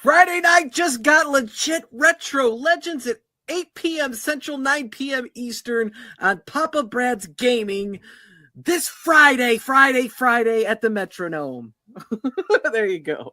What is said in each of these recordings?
Friday night just got legit retro legends at 8 p.m. Central, 9 p.m. Eastern on Papa Brad's Gaming this Friday at the Metronome. There you go.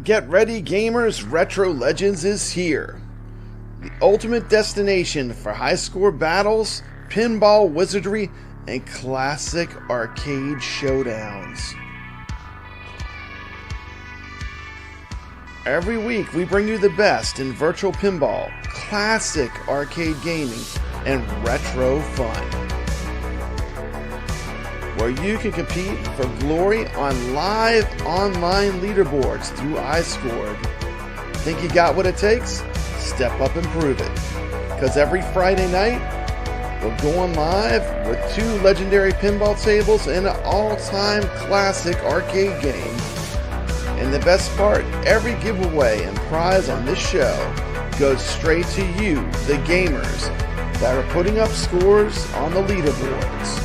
Get ready, gamers! Retro Legends is here. The ultimate destination for high-score battles, pinball wizardry, and classic arcade showdowns. Every week we bring you the best in virtual pinball, classic arcade gaming, and retro fun. Where you can compete for glory on live online leaderboards through iScored. Think you got what it takes? Step up and prove it. Because every Friday night, we're going live with 2 legendary pinball tables and an all-time classic arcade game. And the best part, every giveaway and prize on this show goes straight to you, the gamers, that are putting up scores on the leaderboards.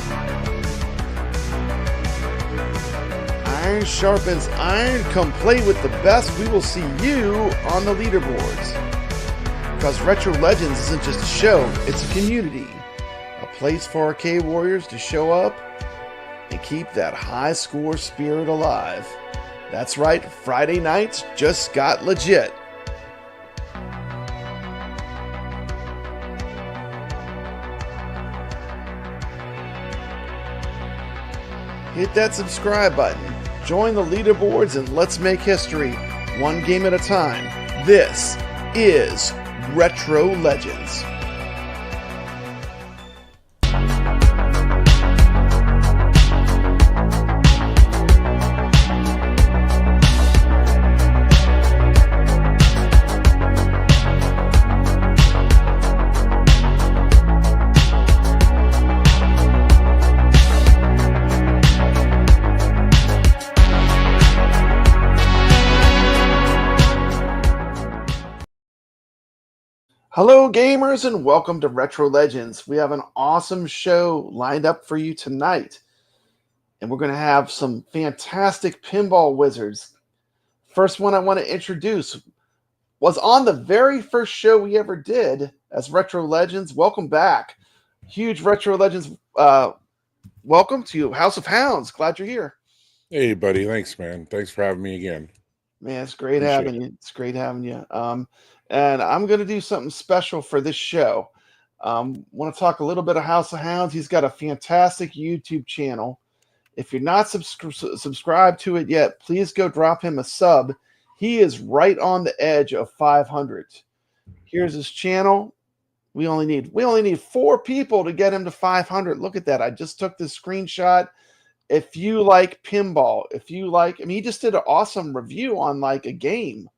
Iron sharpens iron. Come play with the best. We will see you on the leaderboards. Because Retro Legends isn't just a show, it's a community. A place for arcade warriors to show up and keep that high score spirit alive. That's right, Friday nights just got legit. Hit that subscribe button. Join the leaderboards and let's make history, one game at a time. This is Retro Legends. Hello, gamers, and welcome to Retro Legends. We have an awesome show lined up for you tonight, and we're going to have some fantastic pinball wizards. First one I want to introduce was on the very first show we ever did as Retro Legends. Welcome back. Huge Retro Legends. Welcome to House of Hounds. Glad you're here. Hey, buddy. Thanks, man. Thanks for having me again. Man, it's great having you. It's great having you. And I'm going to do something special for this show. Want to talk a little bit of House of Hounds. He's got a fantastic YouTube channel. If you're not subscribed to it yet, please go drop him a sub. He is right on the edge of 500. Here's his channel. We only need 4 people to get him to 500. Look at that. I just took this screenshot. If you like pinball, he just did an awesome review on like a game,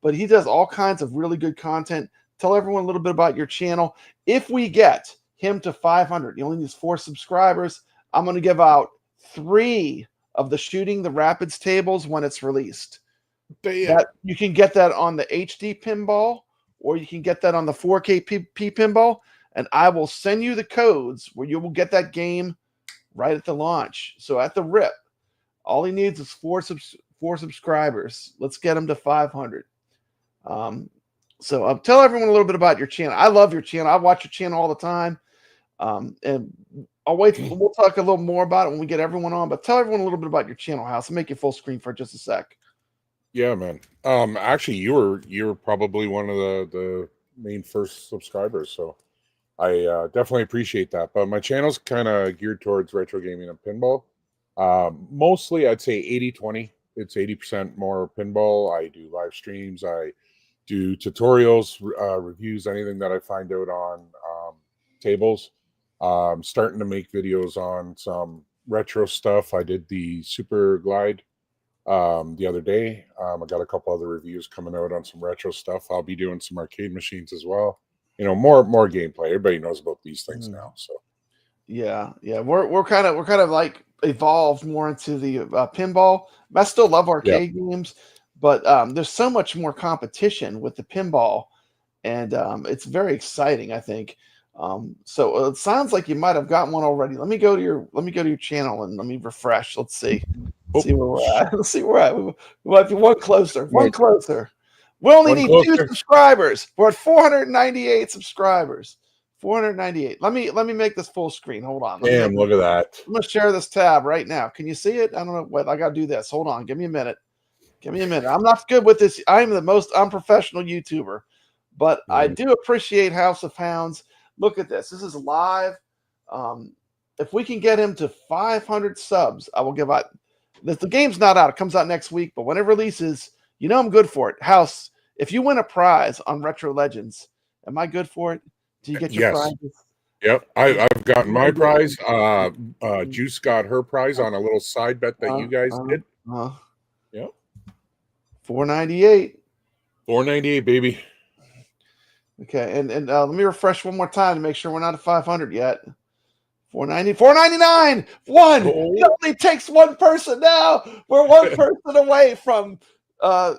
but he does all kinds of really good content. Tell everyone a little bit about your channel. If we get him to 500, he only needs 4 subscribers. I'm going to give out 3 of the Shooting the Rapids tables when it's released. That you can get that on the HD pinball, or you can get that on the 4K P pinball, and I will send you the codes where you will get that game right at the launch. So at the rip, all he needs is 4 subscribers. Let's get him to 500. So tell everyone a little bit about your channel. I love your channel. I watch your channel all the time. And I'll wait. We'll talk a little more about it when we get everyone on. But tell everyone a little bit about your channel, House. I'll make you full screen for just a sec. Yeah, man. Actually, you were probably one of the main first subscribers, so I definitely appreciate that. But my channel's kind of geared towards retro gaming and pinball. Mostly, I'd say 80-20. It's 80% more pinball. I do live streams. I do tutorials, reviews, anything that I find out on tables. Starting to make videos on some retro stuff. I did the Super Glide the other day. I got a couple other reviews coming out on some retro stuff. I'll be doing some arcade machines as well. You know, more gameplay. Everybody knows about these things now. So yeah, we're kind of like evolved more into the pinball. I still love arcade games, but there's so much more competition with the pinball, and it's very exciting, I think. So it sounds like you might have gotten one already. Let me go to your channel and let me refresh. Let's see. See where we're at. Let's see where we're at. We might be one closer. One closer. We only need 2 subscribers. We're at 498 subscribers. 498. Let me make this full screen. Hold on. Damn, look at that. I'm gonna share this tab right now. Can you see it? I don't know what I gotta do this. Hold on. Give me a minute. I'm not good with this. I'm the most unprofessional YouTuber, but I do appreciate House of Hounds. Look at this. This is live. If we can get him to 500 subs, I will give out. The game's not out. It comes out next week, but when it releases, you know I'm good for it. House, if you win a prize on Retro Legends, am I good for it? Do you get your prizes? Yep, I've gotten my prize. Juice got her prize on a little side bet that you guys did. Yep. 498. 498, baby. Okay, and let me refresh one more time to make sure we're not at 500 yet. 499. One. It only takes one person now. We're one person away from the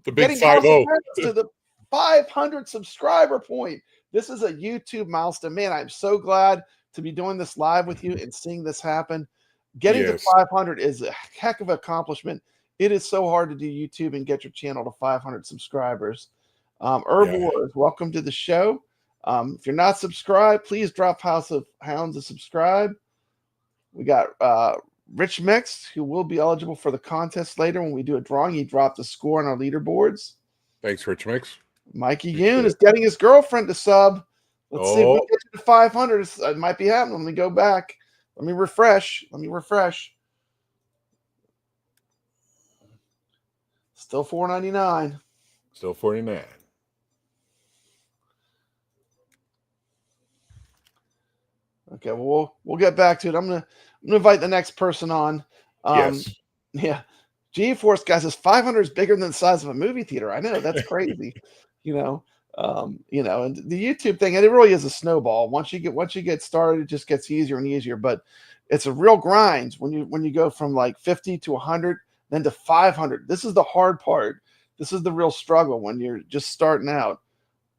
big getting 50 to the 500 subscriber point. This is a YouTube milestone. Man, I'm so glad to be doing this live with you and seeing this happen. Getting to 500 is a heck of an accomplishment. It is so hard to do YouTube and get your channel to 500 subscribers. Wars, welcome to the show. If you're not subscribed, please drop House of Hounds to subscribe. We got Rich Mix, who will be eligible for the contest later when we do a drawing. He dropped a score on our leaderboards. Thanks, Rich Mix. Mikey Yoon is getting his girlfriend to sub. Let's see if we get to 500. It might be happening. Let me go back. Let me refresh. Still 499. Still 49. Okay, well, we'll get back to it. I'm gonna invite the next person on. Yes. Yeah. GeForce guy says 500 is bigger than the size of a movie theater. I know, that's crazy. And the YouTube thing, and it really is a snowball. Once you get started, it just gets easier and easier. But it's a real grind when you go from like 50 to 100, then to 500. This is the hard part. This is the real struggle when you're just starting out.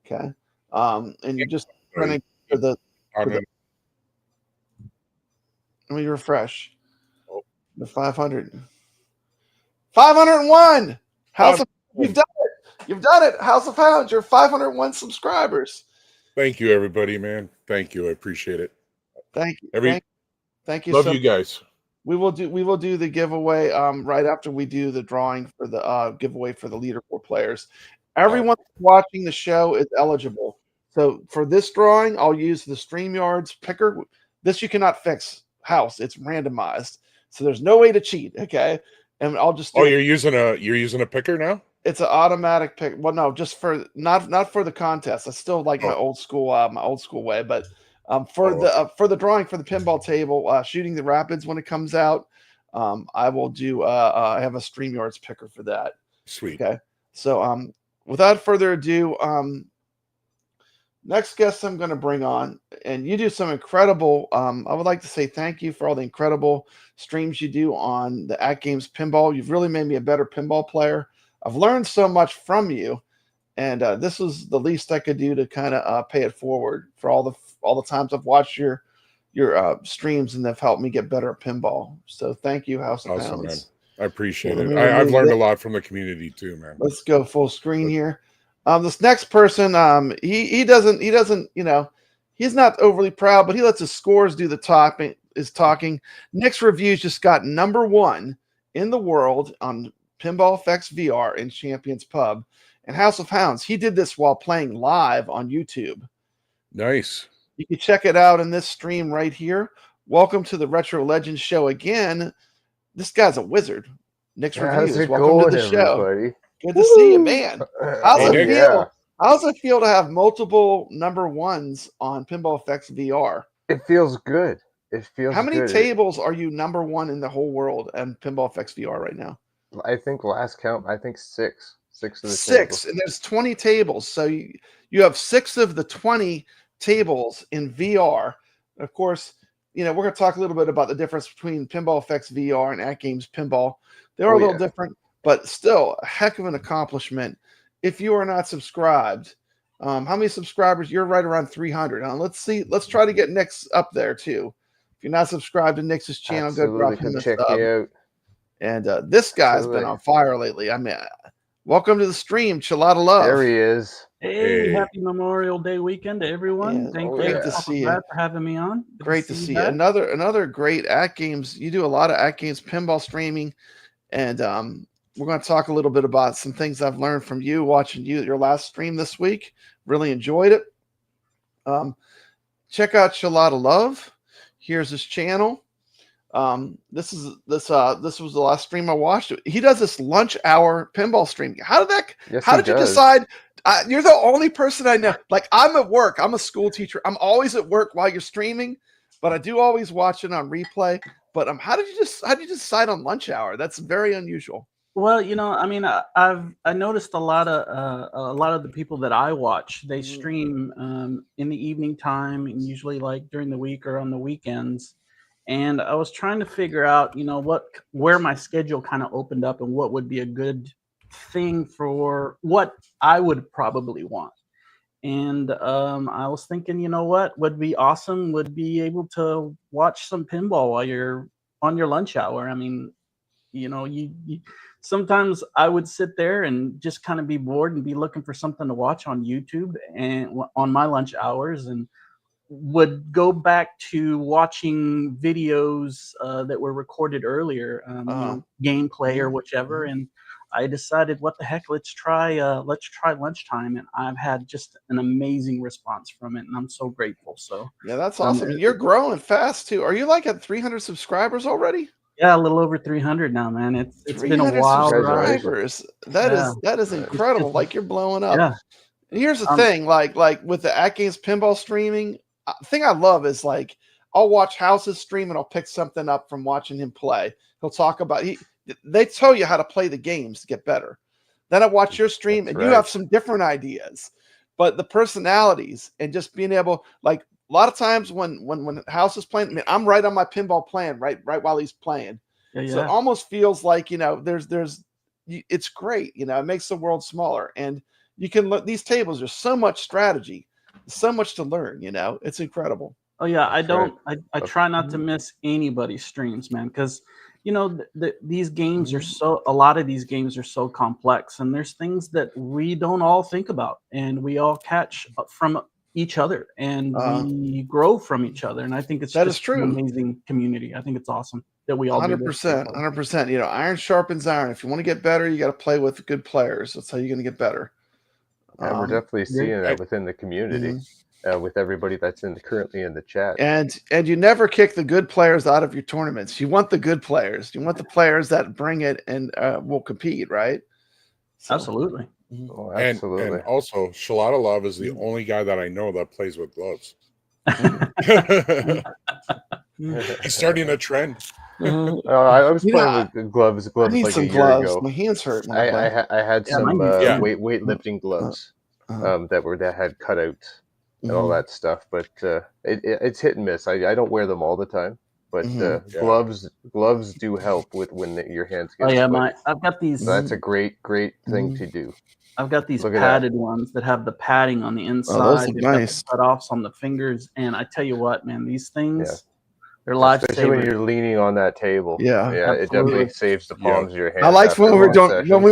Okay. And you just running for the. Let me refresh. The 500. 501. You've done it. You've done it. House of Hounds. You're 501 subscribers. Thank you, everybody, man. Thank you. I appreciate it. Thank you. Thank you. Love you guys. We will do the giveaway right after we do the drawing for the giveaway for the leaderboard players. Everyone watching the show is eligible. So for this drawing, I'll use the StreamYard's picker. This you cannot fix. House. It's randomized. So there's no way to cheat, okay? And I'll just you're using a picker now? It's an automatic pick. Well, no, just for not for the contest. I still like my old school way, but for the drawing for the pinball table, shooting the rapids when it comes out, I will do I have a StreamYard's picker for that. Sweet. Okay. So without further ado, next guest I'm going to bring on, and you do some incredible, I would like to say thank you for all the incredible streams you do on the AtGames Pinball. You've really made me a better pinball player. I've learned so much from you, and this was the least I could do to kind of pay it forward for all the times I've watched your streams, and they've helped me get better at pinball. So thank you, House of Hounds. Man. I appreciate it. I've learned a lot from the community too, man. Let's go full screen here. This next person, he doesn't, you know, he's not overly proud, but he lets his scores do the talking. NixReviews just got #1 in the world on Pinball FX VR in Champions Pub. And House of Hounds, he did this while playing live on YouTube. Nice. You can check it out in this stream right here. Welcome to the Retro Legends show again. This guy's a wizard. NixReviews, welcome to the show. Everybody? Good to see you, man. How's it feel to have multiple #1s on Pinball FX VR? It feels good. It feels. How many tables are you #1 in the whole world on Pinball FX VR right now? I think last count, I think 6. 6 of the tables. Tables. And there's 20 tables. So you have 6 of the 20 tables in VR. Of course, you know, we're going to talk a little bit about the difference between Pinball FX VR and AtGames Pinball. They're a little different, but still a heck of an accomplishment. If you are not subscribed, how many subscribers? You're right around 300. Let's see. Let's try to get Nix up there too. If you're not subscribed to Nix's channel, go drop him a check sub. me out. And this guy's been on fire lately. I mean, welcome to the stream, ChalataLove. There he is. Hey, happy Memorial Day weekend to everyone. Yeah, Thank you to see you for having me on. Great to see you. Another great AtGames. You do a lot of AtGames pinball streaming, and we're going to talk a little bit about some things I've learned from you watching your last stream this week. Really enjoyed it. Check out ChalataLove. Here's his channel. This was the last stream I watched. He does this lunch hour pinball stream. How did you decide? You're the only person I know. Like, I'm at work. I'm a school teacher. I'm always at work while you're streaming, but I do always watch it on replay. But how did you decide on lunch hour? That's very unusual. Well, you know, I mean, I noticed a lot of the people that I watch, they stream in the evening time, and usually like during the week or on the weekends. And I was trying to figure out, you know, where my schedule kind of opened up and what would be a good thing for what I would probably want. And I was thinking, you know, what would be awesome would be able to watch some pinball while you're on your lunch hour. I mean, you know, you sometimes I would sit there and just kind of be bored and be looking for something to watch on YouTube and on my lunch hours, and would go back to watching videos that were recorded earlier, you know, gameplay or whichever. And I decided, what the heck, let's try lunchtime. And I've had just an amazing response from it, and I'm so grateful. So yeah, that's awesome. You're growing fast too. Are you like at 300 subscribers already? Yeah, a little over 300 now, man. It's been a while. Subscribers. That is incredible. Like, you're blowing up. Yeah. And here's the thing, like with the AtGames pinball streaming, the thing I love is, like, I'll watch House's stream and I'll pick something up from watching him play. He'll talk about they tell you how to play the games to get better. Then I watch your stream and you have some different ideas. But the personalities and just being able, like, a lot of times when House is playing, I mean, I'm right on my pinball playing right while he's playing. Yeah. So it almost feels like, you know, it's great. You know, it makes the world smaller, and you can look, these tables, there's so much strategy. so much to learn. It's incredible. Oh yeah, I That's right. don't. I try not to miss anybody's streams, man, because these games are a lot of these games are so complex, and there's things that we don't all think about, and we all catch from each other, and we grow from each other. And I think it's That just is true. an amazing community. I think it's awesome that we all do this. 100%, 100%. Iron sharpens iron. If you want to get better, you got to play with good players. That's how you're going to get better. And we're definitely seeing that within the community. Mhm. With everybody that's currently in the chat. And you never kick the good players out of your tournaments. You want the good players. You want the players that bring it and will compete, right? So, Absolutely. Oh, absolutely. And also, ChalataLove is the only guy that I know that plays with gloves. He's starting a trend. I was playing with gloves I need like some a year gloves. ago. My hands hurt. When I had Yeah, some mine do. weightlifting gloves that had cutouts and all that stuff, but it's hit and miss. I don't wear them all the time, but gloves do help with when your hands get sweaty. I've got these. So that's a great thing to do. I've got these Look at padded ones that have the padding on the inside. those look They've got nice. the cutoffs on the fingers, and I tell you what, man, these things, they're Especially when lifesavers. you're leaning on that table. Yeah. It definitely saves the palms of your hands. I liked when after we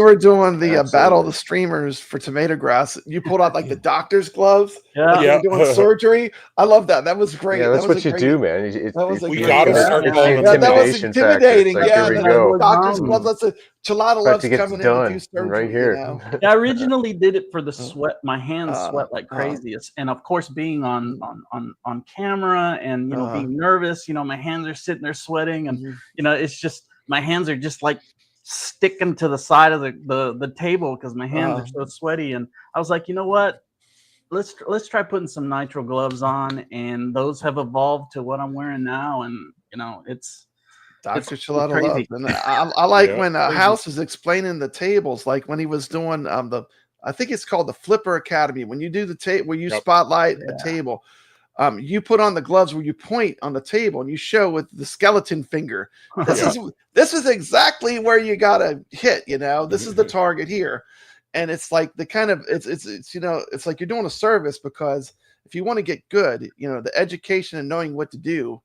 were long doing the sessions. battle of the streamers for Tomato Grass. You pulled out like the doctor's gloves. Yeah. Like you were doing surgery. I love that. That was great. Yeah, that's that was what you great, do, man. That was a We great- gotta yeah, start yeah, calling them Yeah, that was intimidation factor. intimidating. It's like, Yeah, here we the go. doctor's gloves. Let's say ChalataLove's To get coming this in to done do surgery. right here. Yeah, I originally did it for the sweat. My hands sweat like crazy, and of course, being on camera and being nervous, my hands are sitting there sweating, and it's just my hands are just like sticking to the side of the table because my hands are so sweaty. And I was like, you know what? Let's try putting some nitro gloves on, and those have evolved to what I'm wearing now, and it's. Dr. It's ChalataLove. crazy. And I like when House is explaining the tables, like when he was doing I think it's called the Flipper Academy. When you do the tape where you spotlight a table, you put on the gloves where you point on the table and you show with the skeleton finger. This is exactly where you gotta hit. This is the target here, and it's like the kind of it's like you're doing a service, because if you want to get good, the education and knowing what to do.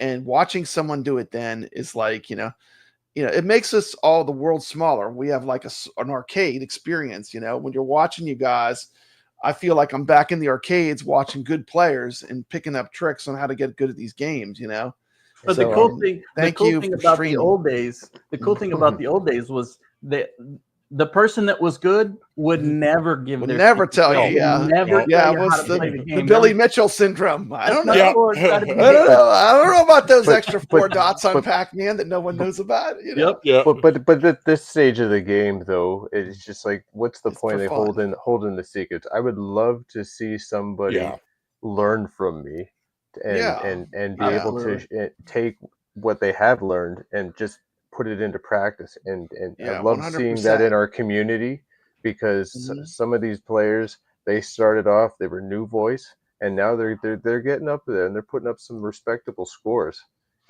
And watching someone do it then is like, it makes us all the world smaller. We have like an arcade experience, when you're watching you guys, I feel like I'm back in the arcades watching good players and picking up tricks on how to get good at these games, But the cool thing about the old days, was that the person that was good would never give their never tell you. Never Yeah, tell you how what's to play the game. the Billy Mitchell syndrome? I don't know. Yeah. I don't know about those extra 4 dots on Pac-Man that no one knows about. Yeah. But at this stage of the game, though, it's just like, what's the It's point for of fun. holding the secrets? I would love to see somebody learn from me and be able to take what they have learned and just put it into practice. And I love 100%. Seeing that in our community, because some of these players, they started off, they were new voice, and now they're getting up there and they're putting up some respectable scores.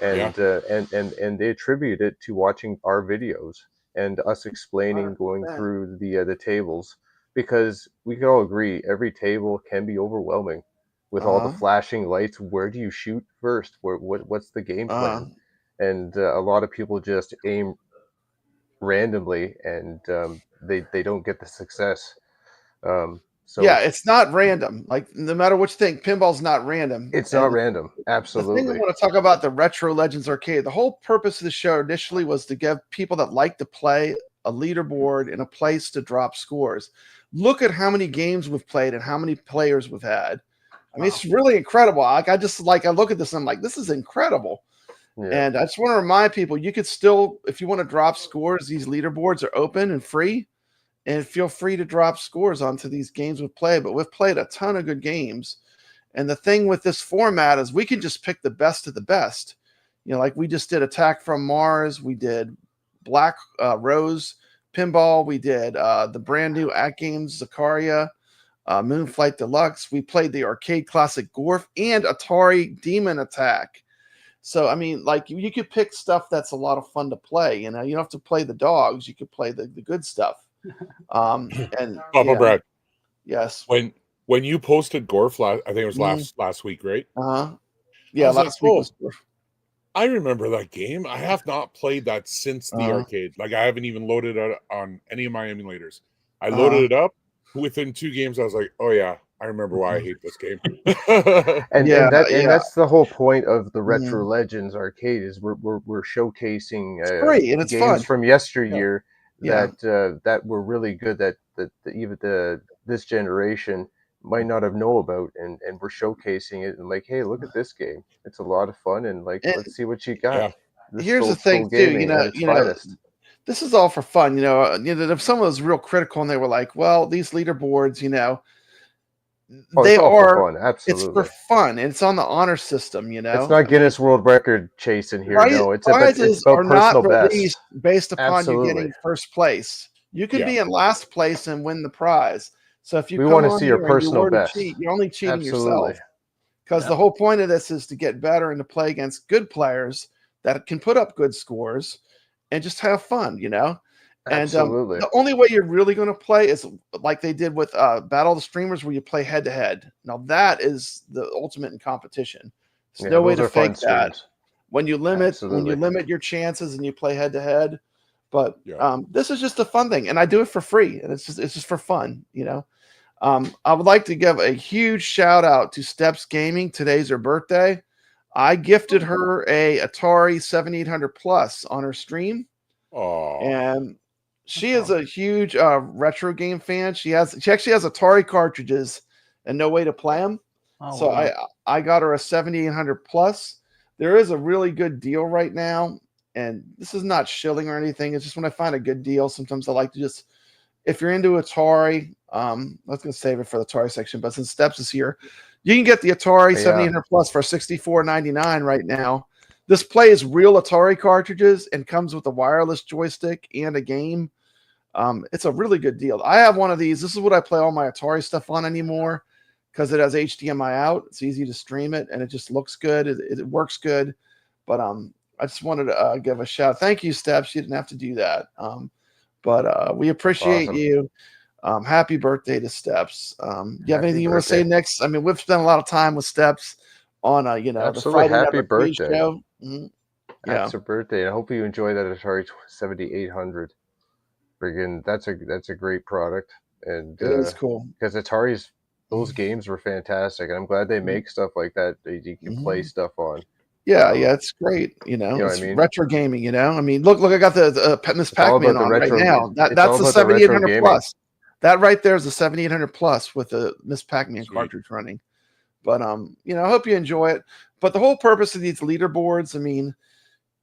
And and they attribute it to watching our videos and us explaining, going through the tables, because we can all agree every table can be overwhelming with all the flashing lights. Where do you shoot first? What's the game plan? And a lot of people just aim randomly, and they don't get the success. So it's not random. Like, no matter what you think, pinball's not random. It's not random. Absolutely. The thing I want to talk about the Retro Legends Arcade. The whole purpose of the show initially was to give people that like to play a leaderboard and a place to drop scores. Look at how many games we've played and how many players we've had. I mean, it's really incredible. I look at this and I'm like, this is incredible. Yeah. And I just want to remind people, you could still, if you want to drop scores, these leaderboards are open and free, and feel free to drop scores onto these games we've played. But we've played a ton of good games. And the thing with this format is we can just pick the best of the best. Like we just did Attack from Mars. We did Black Rose Pinball. We did the brand new AtGames Zakaria, Moonflight Deluxe. We played the arcade classic Gorf and Atari Demon Attack. So, I mean, like, you could pick stuff that's a lot of fun to play. You don't have to play the dogs. You could play the good stuff. And Papa Brad. Yes. When when you posted Gorf I think it was last week, right? Yeah, last week was Gorf. I remember that game. I have not played that since the arcade. Like, I haven't even loaded it on any of my emulators. I loaded it up. Within 2 games, I was like, oh, yeah, I remember why I hate this game. and that's the whole point of the Retro Legends arcade is we're showcasing free, and it's games fun. from yesteryear that were really good that even this generation might not have know about, and we're showcasing it and like, hey, look at this game. It's a lot of fun, and like, let's see what you got. Yeah. Here's the thing too, this is all for fun. If someone was real critical and they were like, well, these leaderboards, they are fun. Absolutely. It's for fun, and it's on the honor system. It's not Guinness World Record chasing here. No, it's prizes about are not best. released based upon you getting first place. You can be in last place and win the prize. So if you want to see your personal best, you're only cheating yourself. Because the whole point of this is to get better and to play against good players that can put up good scores and just have fun, Absolutely. And the only way you're really going to play is like they did with Battle of the Streamers, where you play head to head. Now that is the ultimate in competition. There's no way to fake that. When you limit your chances and you play head to head. But this is just a fun thing, and I do it for free, and it's just for fun, I would like to give a huge shout out to Steps Gaming. Today's her birthday. I gifted her a Atari 7800 Plus on her stream. And she is a huge retro game fan. She actually has Atari cartridges and no way to play them. I got her a 7800 Plus. There is a really good deal right now, and this is not shilling or anything. It's just when I find a good deal, sometimes I like to just, if you're into Atari, I was going to save it for the Atari section, but since Steps is here, you can get the Atari 7800 Plus for $64.99 right now. This plays real Atari cartridges and comes with a wireless joystick and a game. It's a really good deal. I have one of these. This is what I play all my Atari stuff on anymore because it has HDMI out. It's easy to stream it, and it just looks good. It works good. But I just wanted to give a shout. Thank you, Steps. You didn't have to do that. But we appreciate you. Happy birthday to Steps. You have anything you want to say next? I mean, we've spent a lot of time with Steps on the Friday happy birthday show. Happy birthday. I hope you enjoy that Atari 7800. Friggin', that's a great product, and it is cool because Atari's those games were fantastic, and I'm glad they make stuff like that you can play stuff on. Yeah, it's great. It's what I mean? Retro gaming. I mean, look, I got the Miss Pac-Man on right now. That's the 7800 Plus. That right there is the 7800 Plus with the Miss Pac-Man cartridge running. But I hope you enjoy it. But the whole purpose of these leaderboards, I mean,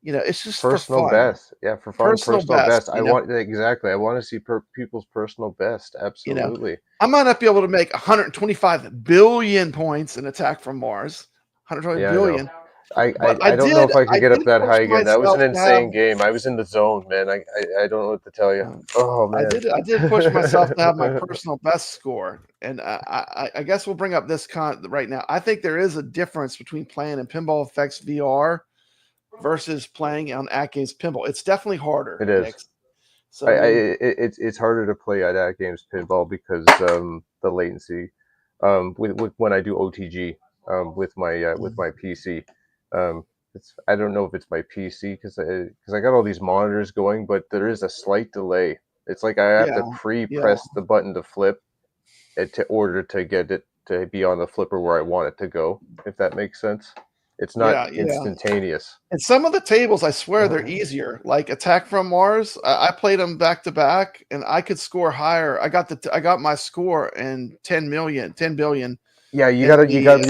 it's just personal for fun. Best. Yeah, for fun. Personal best. I want to see people's personal best. Absolutely. I might not be able to make 125 billion points in Attack from Mars. 120 billion. I don't know if I could get up that high again. That was an insane game. I was in the zone, man. I don't know what to tell you. Oh man, I did push myself to have my personal best score, and I guess we'll bring up this right now. I think there is a difference between playing in Pinball FX VR versus playing on AtGames Pinball. It's definitely harder. It is. Nick. So it's harder to play at AtGames Pinball because the latency. When I do OTG with my PC. I don't know if it's my PC because I got all these monitors going, but there is a slight delay. It's like I have to pre-press the button to flip it in order to get it to be on the flipper where I want it to go, if that makes sense. It's not instantaneous. And some of the tables, I swear, they're easier. Like Attack from Mars, I played them back to back, and I could score higher. I got my score in 10 billion. Yeah, you gotta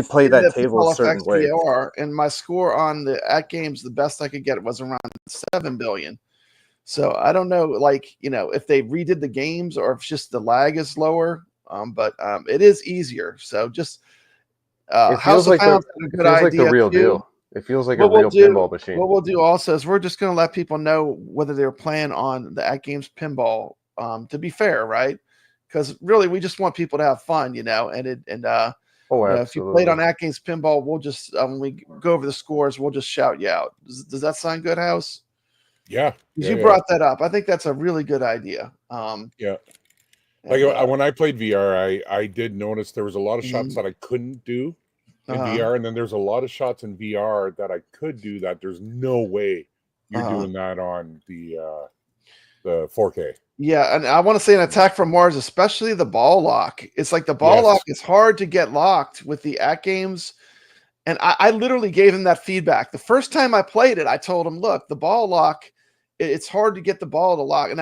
play that table a certain way. VR, and my score on the AtGames, the best I could get was around 7 billion. So I don't know, if they redid the games or if just the lag is lower. But it is easier. So just it feels like the real deal. It feels like a real pinball machine. What we'll do also is we're just going to let people know whether they're playing on the AtGames Pinball. To be fair, right? Because really, we just want people to have fun, if you played on AtGames Pinball, we'll just when we go over the scores, we'll just shout you out. Does that sound good, House? Yeah. You brought that up. I think that's a really good idea. Like when I played VR, I did notice there was a lot of shots that I couldn't do in VR, and then there's a lot of shots in VR that I could do that there's no way you're doing that on the 4K. Yeah, and I want to say an Attack from Mars, especially the ball lock. It's like the ball lock is hard to get locked with the AtGames. And I literally gave him that feedback. The first time I played it, I told him, look, the ball lock, it's hard to get the ball to lock. And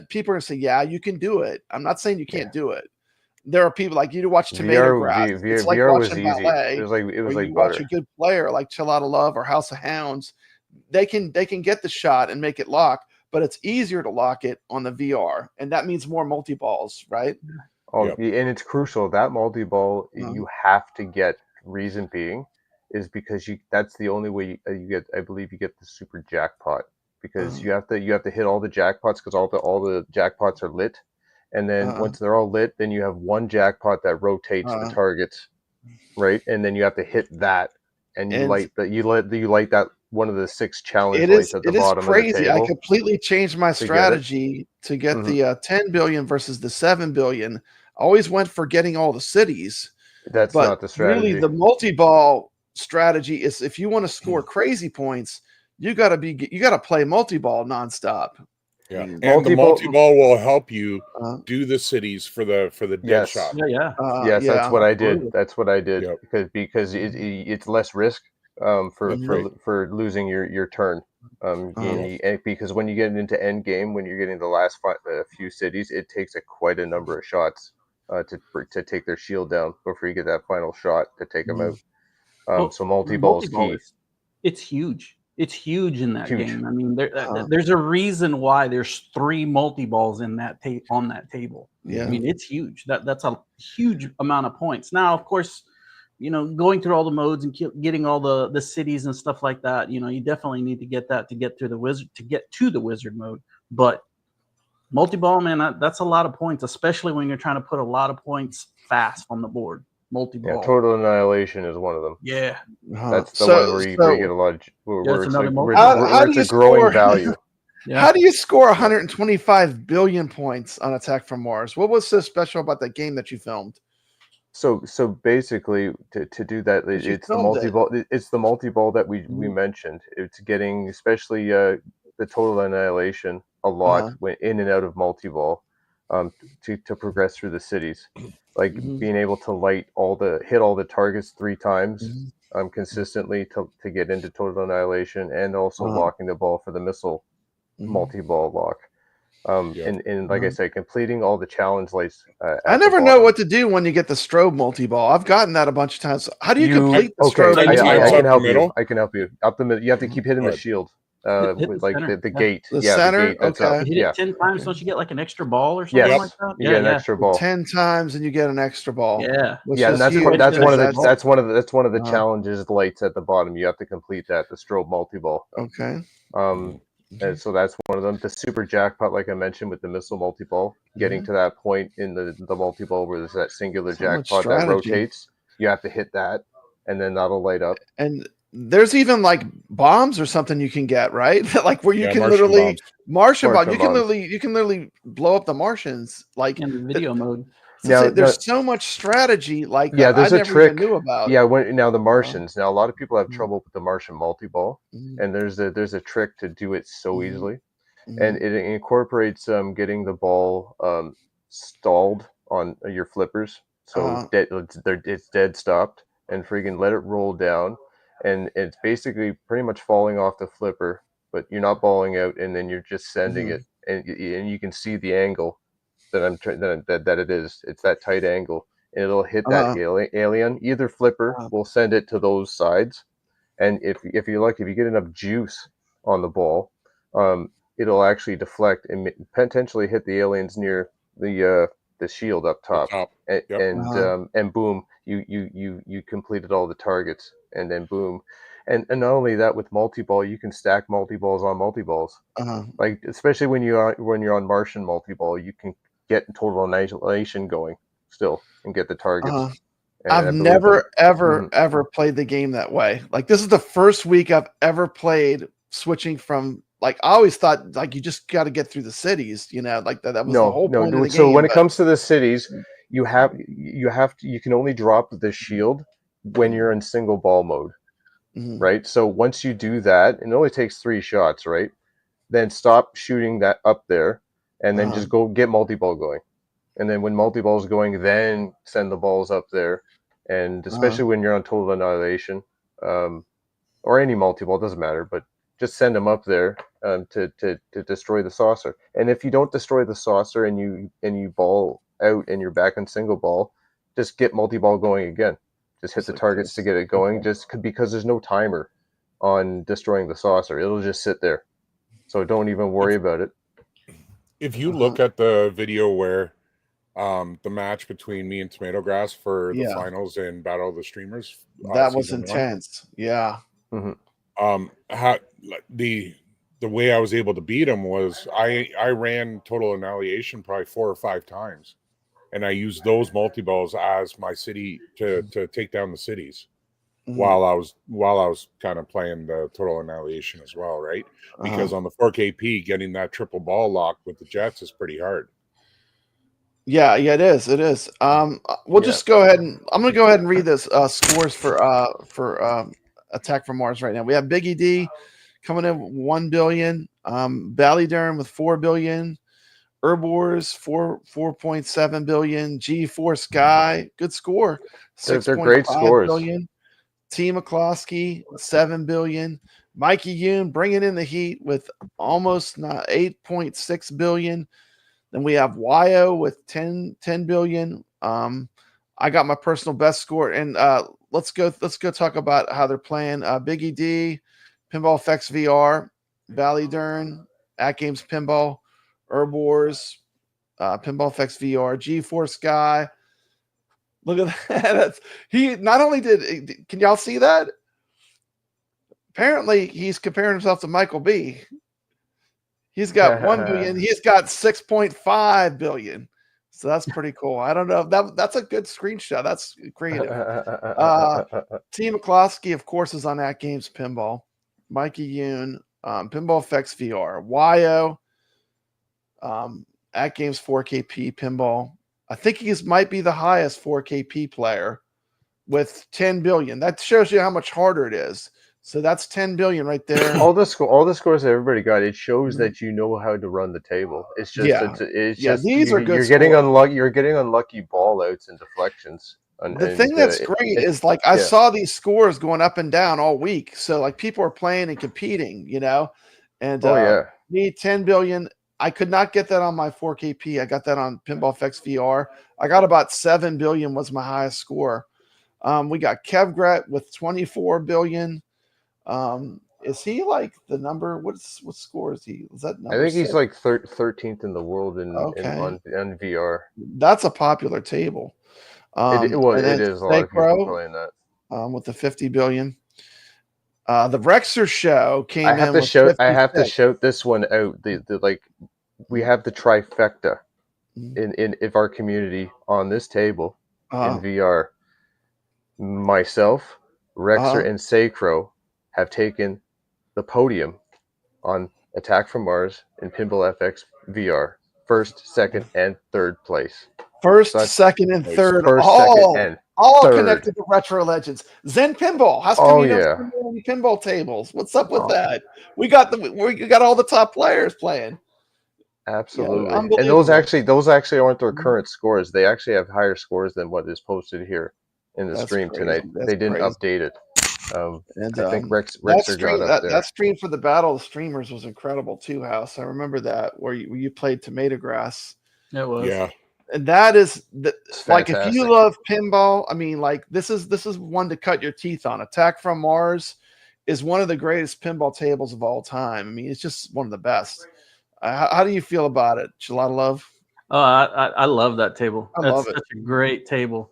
people are going to say, yeah, you can do it. I'm not saying you can't do it. There are people like you to watch Tomato Grass. It's like VR watching was easy. ballet. It was like watch a good player like ChalataLove or House of Hounds. They can get the shot and make it lock, but it's easier to lock it on the VR, and that means more multi-balls, right? Oh, and it's crucial that multi-ball you have to get. Reason being is because that's the only way you get. I believe you get the super jackpot because you have to hit all the jackpots because all the jackpots are lit, and then once they're all lit, then you have one jackpot that rotates the targets, right? And then you have to hit that, and you light that one of the 6 challenge lights at the bottom of the table. It is crazy. I completely changed my strategy to get the 10 billion versus the 7 billion. I always went for getting all the cities. That's not the strategy. Really, the multi-ball strategy is if you want to score crazy points, you got to play multi-ball nonstop. Yeah, and the multi-ball will help you do the cities for the dead shot. Yes, that's what I did. That's what I did because it's less risk for losing your turn. Because when you get into end game, when you're getting the last few cities, it takes quite a number of shots to take their shield down before you get that final shot to take them out. So multi-ball is key. It's huge. It's huge in that game. I mean, there's a reason why there's 3 multi-balls in that on that table. Yeah, I mean, it's huge. That's a huge amount of points. Now, of course, going through all the modes and getting all the cities and stuff like that, you definitely need to get that to get to the wizard mode. But multi-ball, man, that's a lot of points, especially when you're trying to put a lot of points fast on the board. Multi-ball. Yeah, Total Annihilation is one of them. Yeah, that's the one where you get a lot of where it's a growing value. Yeah. How do you score 125 billion points on Attack from Mars? What was so special about that game that you filmed? So basically, to do that, it's the multi-ball. It's the multi-ball that we mentioned. It's getting especially the Total Annihilation a lot when in and out of multi-ball to progress through the cities, like being able to hit all the targets 3 times consistently to get into Total Annihilation, and also locking the ball for the missile multi-ball lock. And like I said, completing all the challenge lights. I never know what to do when you get the strobe multi-ball. I've gotten that a bunch of times. How do you complete the strobe? I can help you. I can help you. Up the middle. You have to keep hitting the shield. With like the gate. The center? The gate, okay. Hit it 10 times, don't you get like an extra ball or something like that? You get an extra ball. 10 times and you get an extra ball. Yeah. And that's one of the challenges lights at the bottom. You have to complete that, the strobe multi-ball. Okay. And so that's one of them. The super jackpot, like I mentioned, with the missile multi-ball, getting to that point in the multi-ball where there's that singular jackpot that rotates. You have to hit that, and then that'll light up. And there's even like bombs or something you can get, right? Like where you can literally Martian bomb. You can literally blow up the Martians, like in the video mode. There's so much strategy, like there's I a trick. Even knew about. Now the Martians. Now a lot of people have trouble with the Martian multi-ball, and there's a trick to do it so easily, and it incorporates getting the ball stalled on your flippers, so it's dead stopped, and freaking let it roll down. And it's basically pretty much falling off the flipper, but you're not balling out, and then you're just sending it, and you can see the angle that it is. It's that tight angle, and it'll hit that alien. Either flipper will send it to those sides, and if you get enough juice on the ball, it'll actually deflect and potentially hit the aliens near the shield up top, and boom, you completed all the targets. And then boom, and not only that, with multi-ball, you can stack multi-balls on multi-balls. Like especially when you're on Martian multi-ball, you can get Total Annihilation going still and get the targets. I've never ever played the game that way. Like this is the first week I've ever played switching from like I always thought like you just got to get through the cities, you know, like that was the whole point of the so game. When it comes to the cities, you can only drop the shield when you're in single ball mode, right? So once you do that, and it only takes 3 shots, right? Then stop shooting that up there, and then just go get multi-ball going. And then when multi-ball is going, then send the balls up there. And especially when you're on Total Annihilation, or any multi-ball, doesn't matter, but just send them up there to destroy the saucer. And if you don't destroy the saucer and you ball out and you're back on single ball, just get multi-ball going again. Just hit the targets to get it going, because there's no timer on destroying the saucer. It'll just sit there. So don't even worry about it. If you look at the video where the match between me and Tomato Grass for the finals in Battle of the Streamers, that was intense. Yeah. How the way I was able to beat him was I ran Total Annihilation probably 4 or 5 times, and I used those multi-balls as my city to take down the cities while I was kind of playing the Total Annihilation as well, right? Because on the 4KP, getting that triple ball lock with the jets is pretty hard. Yeah, it is. We'll just go ahead and I'm gonna go ahead and read this scores for Attack from Mars right now. We have Biggie D coming in with 1 billion, Ballydurn with 4 billion, Herbors 4.7 billion, G4 Sky, good score, 6.5 billion, T McCloskey 7 billion, Mikey Yoon bringing in the heat with almost 8.6 billion. Then we have YO with 10 billion. I got my personal best score, and let's go talk about how they're playing. Biggie D, Pinball FX VR, Ballydurn, AtGames Pinball, Herbors, Pinball FX VR, G4 Sky. Look at that. He not only did. Can y'all see that? Apparently, he's comparing himself to Michael B. He's got 1 billion. He's got 6.5 billion. So that's pretty cool. I don't know. That's a good screenshot. That's creative. T McCloskey, of course, is on AtGames Pinball. Mikey Yoon, Pinball FX VR. YO, AtGames 4KP Pinball. I think he might be the highest 4KP player with 10 billion. That shows you how much harder it is. So that's 10 billion right there. All the scores that everybody got, it shows that you know how to run the table. It's just these are good. You're getting unlucky. You're getting unlucky ball outs and deflections. The thing that's great is like I saw these scores going up and down all week. So like people are playing and competing, you know. And me 10 billion. I could not get that on my 4KP. I got that on Pinball FX VR. I got about 7 billion was my highest score. We got kevgret with 24 billion. Is he like the number? What score is he? Is that number? I think he's like 13th in the world on VR. That's a popular table. It is a lot of people playing that. With the 50 billion. The Rexer show came in. I have to shout this one out. We have the trifecta in our community on this table in VR. Myself, Rexer, and Sacro have taken the podium on Attack from Mars and Pinball FX VR. First, second, and third place. Second, and third. All connected to Retro Legends. Zen Pinball. How's pinball tables? What's up with that? We got all the top players playing. Absolutely. And those actually aren't their current scores. They actually have higher scores than what is posted here in the stream tonight. They didn't update it. I think Rexer got up there. That stream for the Battle of the Streamers was incredible too, House. I remember that where you played Tomato Grass. It was. Yeah. And that is like if you love pinball, I mean, like this is one to cut your teeth on. Attack from Mars is one of the greatest pinball tables of all time. I mean, it's just one of the best. How do you feel about it, ChalataLove? Oh, I love that table. That's such a great table.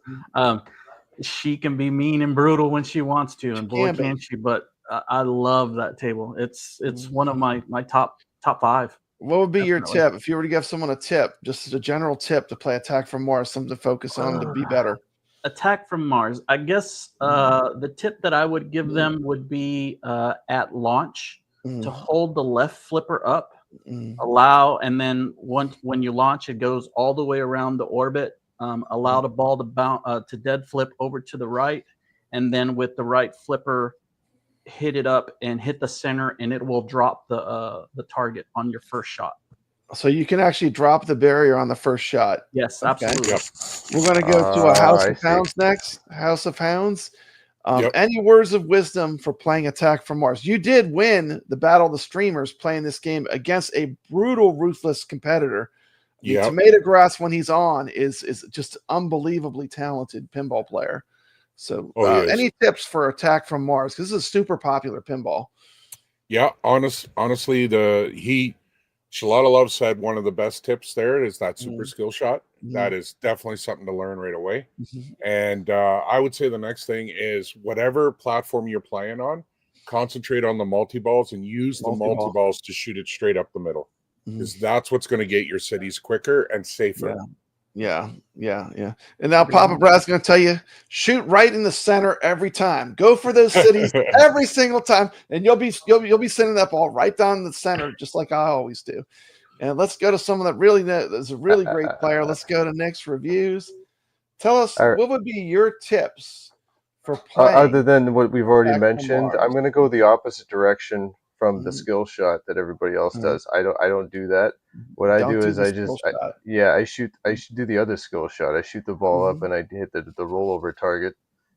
She can be mean and brutal when she wants to, and boy can she. But I love that table. It's one of my top 5. What would be your tip if you were to give someone a tip, just a general tip to play Attack from Mars, something to focus on to be better? Attack from Mars. I guess the tip that I would give them would be at launch. to hold the left flipper up, Mm. allow, and then when you launch, it goes all the way around the orbit. Allow the ball to bounce to dead flip over to the right, and then with the right flipper, hit it up and hit the center, and it will drop the target on your first shot. So you can actually drop the barrier on the first shot. Yes, Okay. absolutely. Yep. We're going to go to a House of Hounds next. House of Hounds. Any words of wisdom for playing Attack from Mars? You did win the Battle of the Streamers playing this game against a brutal, ruthless competitor. Tomato Grass, when he's on, is just unbelievably talented pinball player. So any tips for Attack from Mars? Because this is super popular pinball. Yeah, honestly, ChalataLove said one of the best tips there is that super skill shot. That is definitely something to learn right away. And I would say the next thing is whatever platform you're playing on, concentrate on the multi-balls and use the multi-balls to shoot it straight up the middle. Because that's what's going to get your cities quicker and safer. Yeah. And now Papa Brad's going to tell you, shoot right in the center every time. Go for those cities every single time, and you'll be sending that ball right down the center, just like I always do. And let's go to someone that really is a really great player. Let's go to NixReviews. Tell us what would be your tips for playing. Other than what we've already mentioned, I'm going to go the opposite direction from the skill shot that everybody else does. I don't do that. What I do is I should do the other skill shot. I shoot the ball up and I hit the rollover target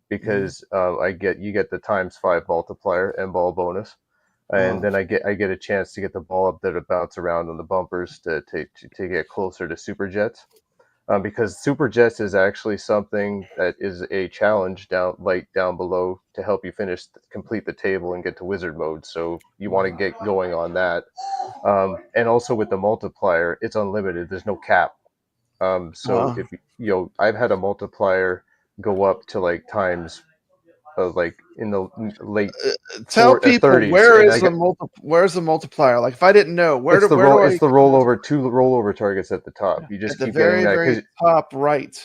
because you get the ×5 multiplier and ball bonus, and then I get a chance to get the ball up there to bounce around on the bumpers to get closer to Super Jets. Because Super Jets is actually something that is a challenge down below to help you complete the table and get to wizard mode. So you want to get going on that. And also with the multiplier, it's unlimited. There's no cap. If I've had a multiplier go up to like times in the late tell people 30s, where's the multiplier? Like if I didn't know, it's the rollover, 2 rollover targets at the top. You just keep getting that very top right.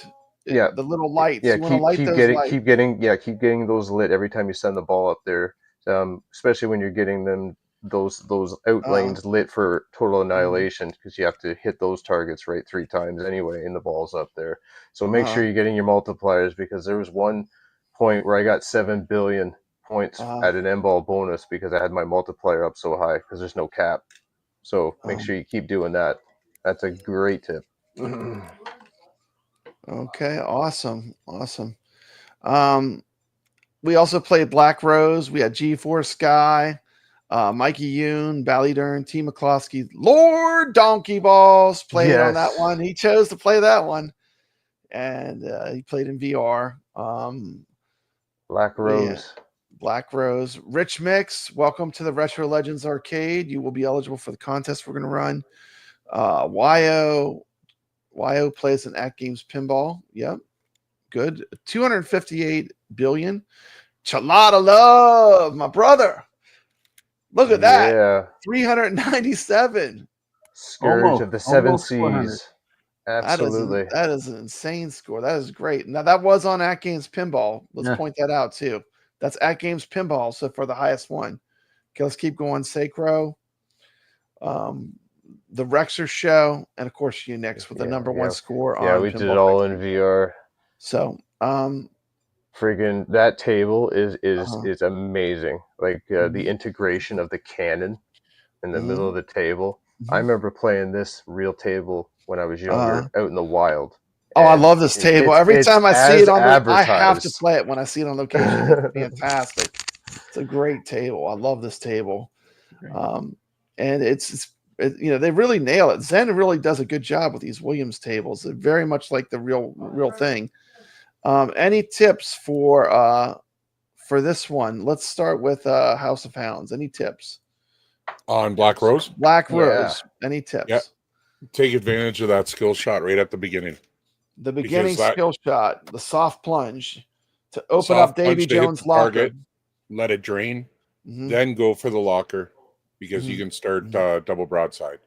The little lights. Yeah, keep getting those lit every time you send the ball up there. Especially when you're getting them those out lanes lit for total annihilation, because you have to hit those targets right 3 times anyway, and the ball's up there. So make sure you're getting your multipliers, because there was one point where I got 7 billion points at an M-ball bonus because I had my multiplier up so high, because there's no cap. So make sure you keep doing that. That's a great tip. Okay, awesome. We also played Black Rose. We had G4 Sky, Mikey Yoon, Ballydern, T. McCloskey, Lord Donkey Balls played on that one. He chose to play that one, and he played in VR. Black Rose. Rich Mix, welcome to the Retro Legends Arcade. You will be eligible for the contest we're going to run. YO plays an AtGames Pinball. Yep. Good. 258 billion. ChalataLove, my brother. Look at that. Yeah. 397. Scourge of the 7 Seas. Absolutely. That is an insane score. That is great. Now, that was on AtGames Pinball. Let's point that out, too. That's AtGames Pinball, so for the highest one. Okay, let's keep going. Sacro, the Rexer Show, and, of course, Unix with the number 1 score on we Pinball did it all in VR. So, friggin' that table is amazing. Like, the integration of the cannon in the middle of the table. I remember playing this real table when I was younger, out in the wild. I love this table. Every time I see it I have to play it when I see it on location. It's fantastic. It's a great table. I love this table. And they really nail it. Zen really does a good job with these Williams tables. They're very much like the real thing. Any tips for this one? Let's start with House of Hounds. Any tips? On Black Rose? Black Rose. Any tips? Yeah. Take advantage of that skill shot right at the beginning. The beginning skill shot, the soft plunge to open up Davy Jones' locker. Let it drain. Then go for the locker, because you can start double broadside.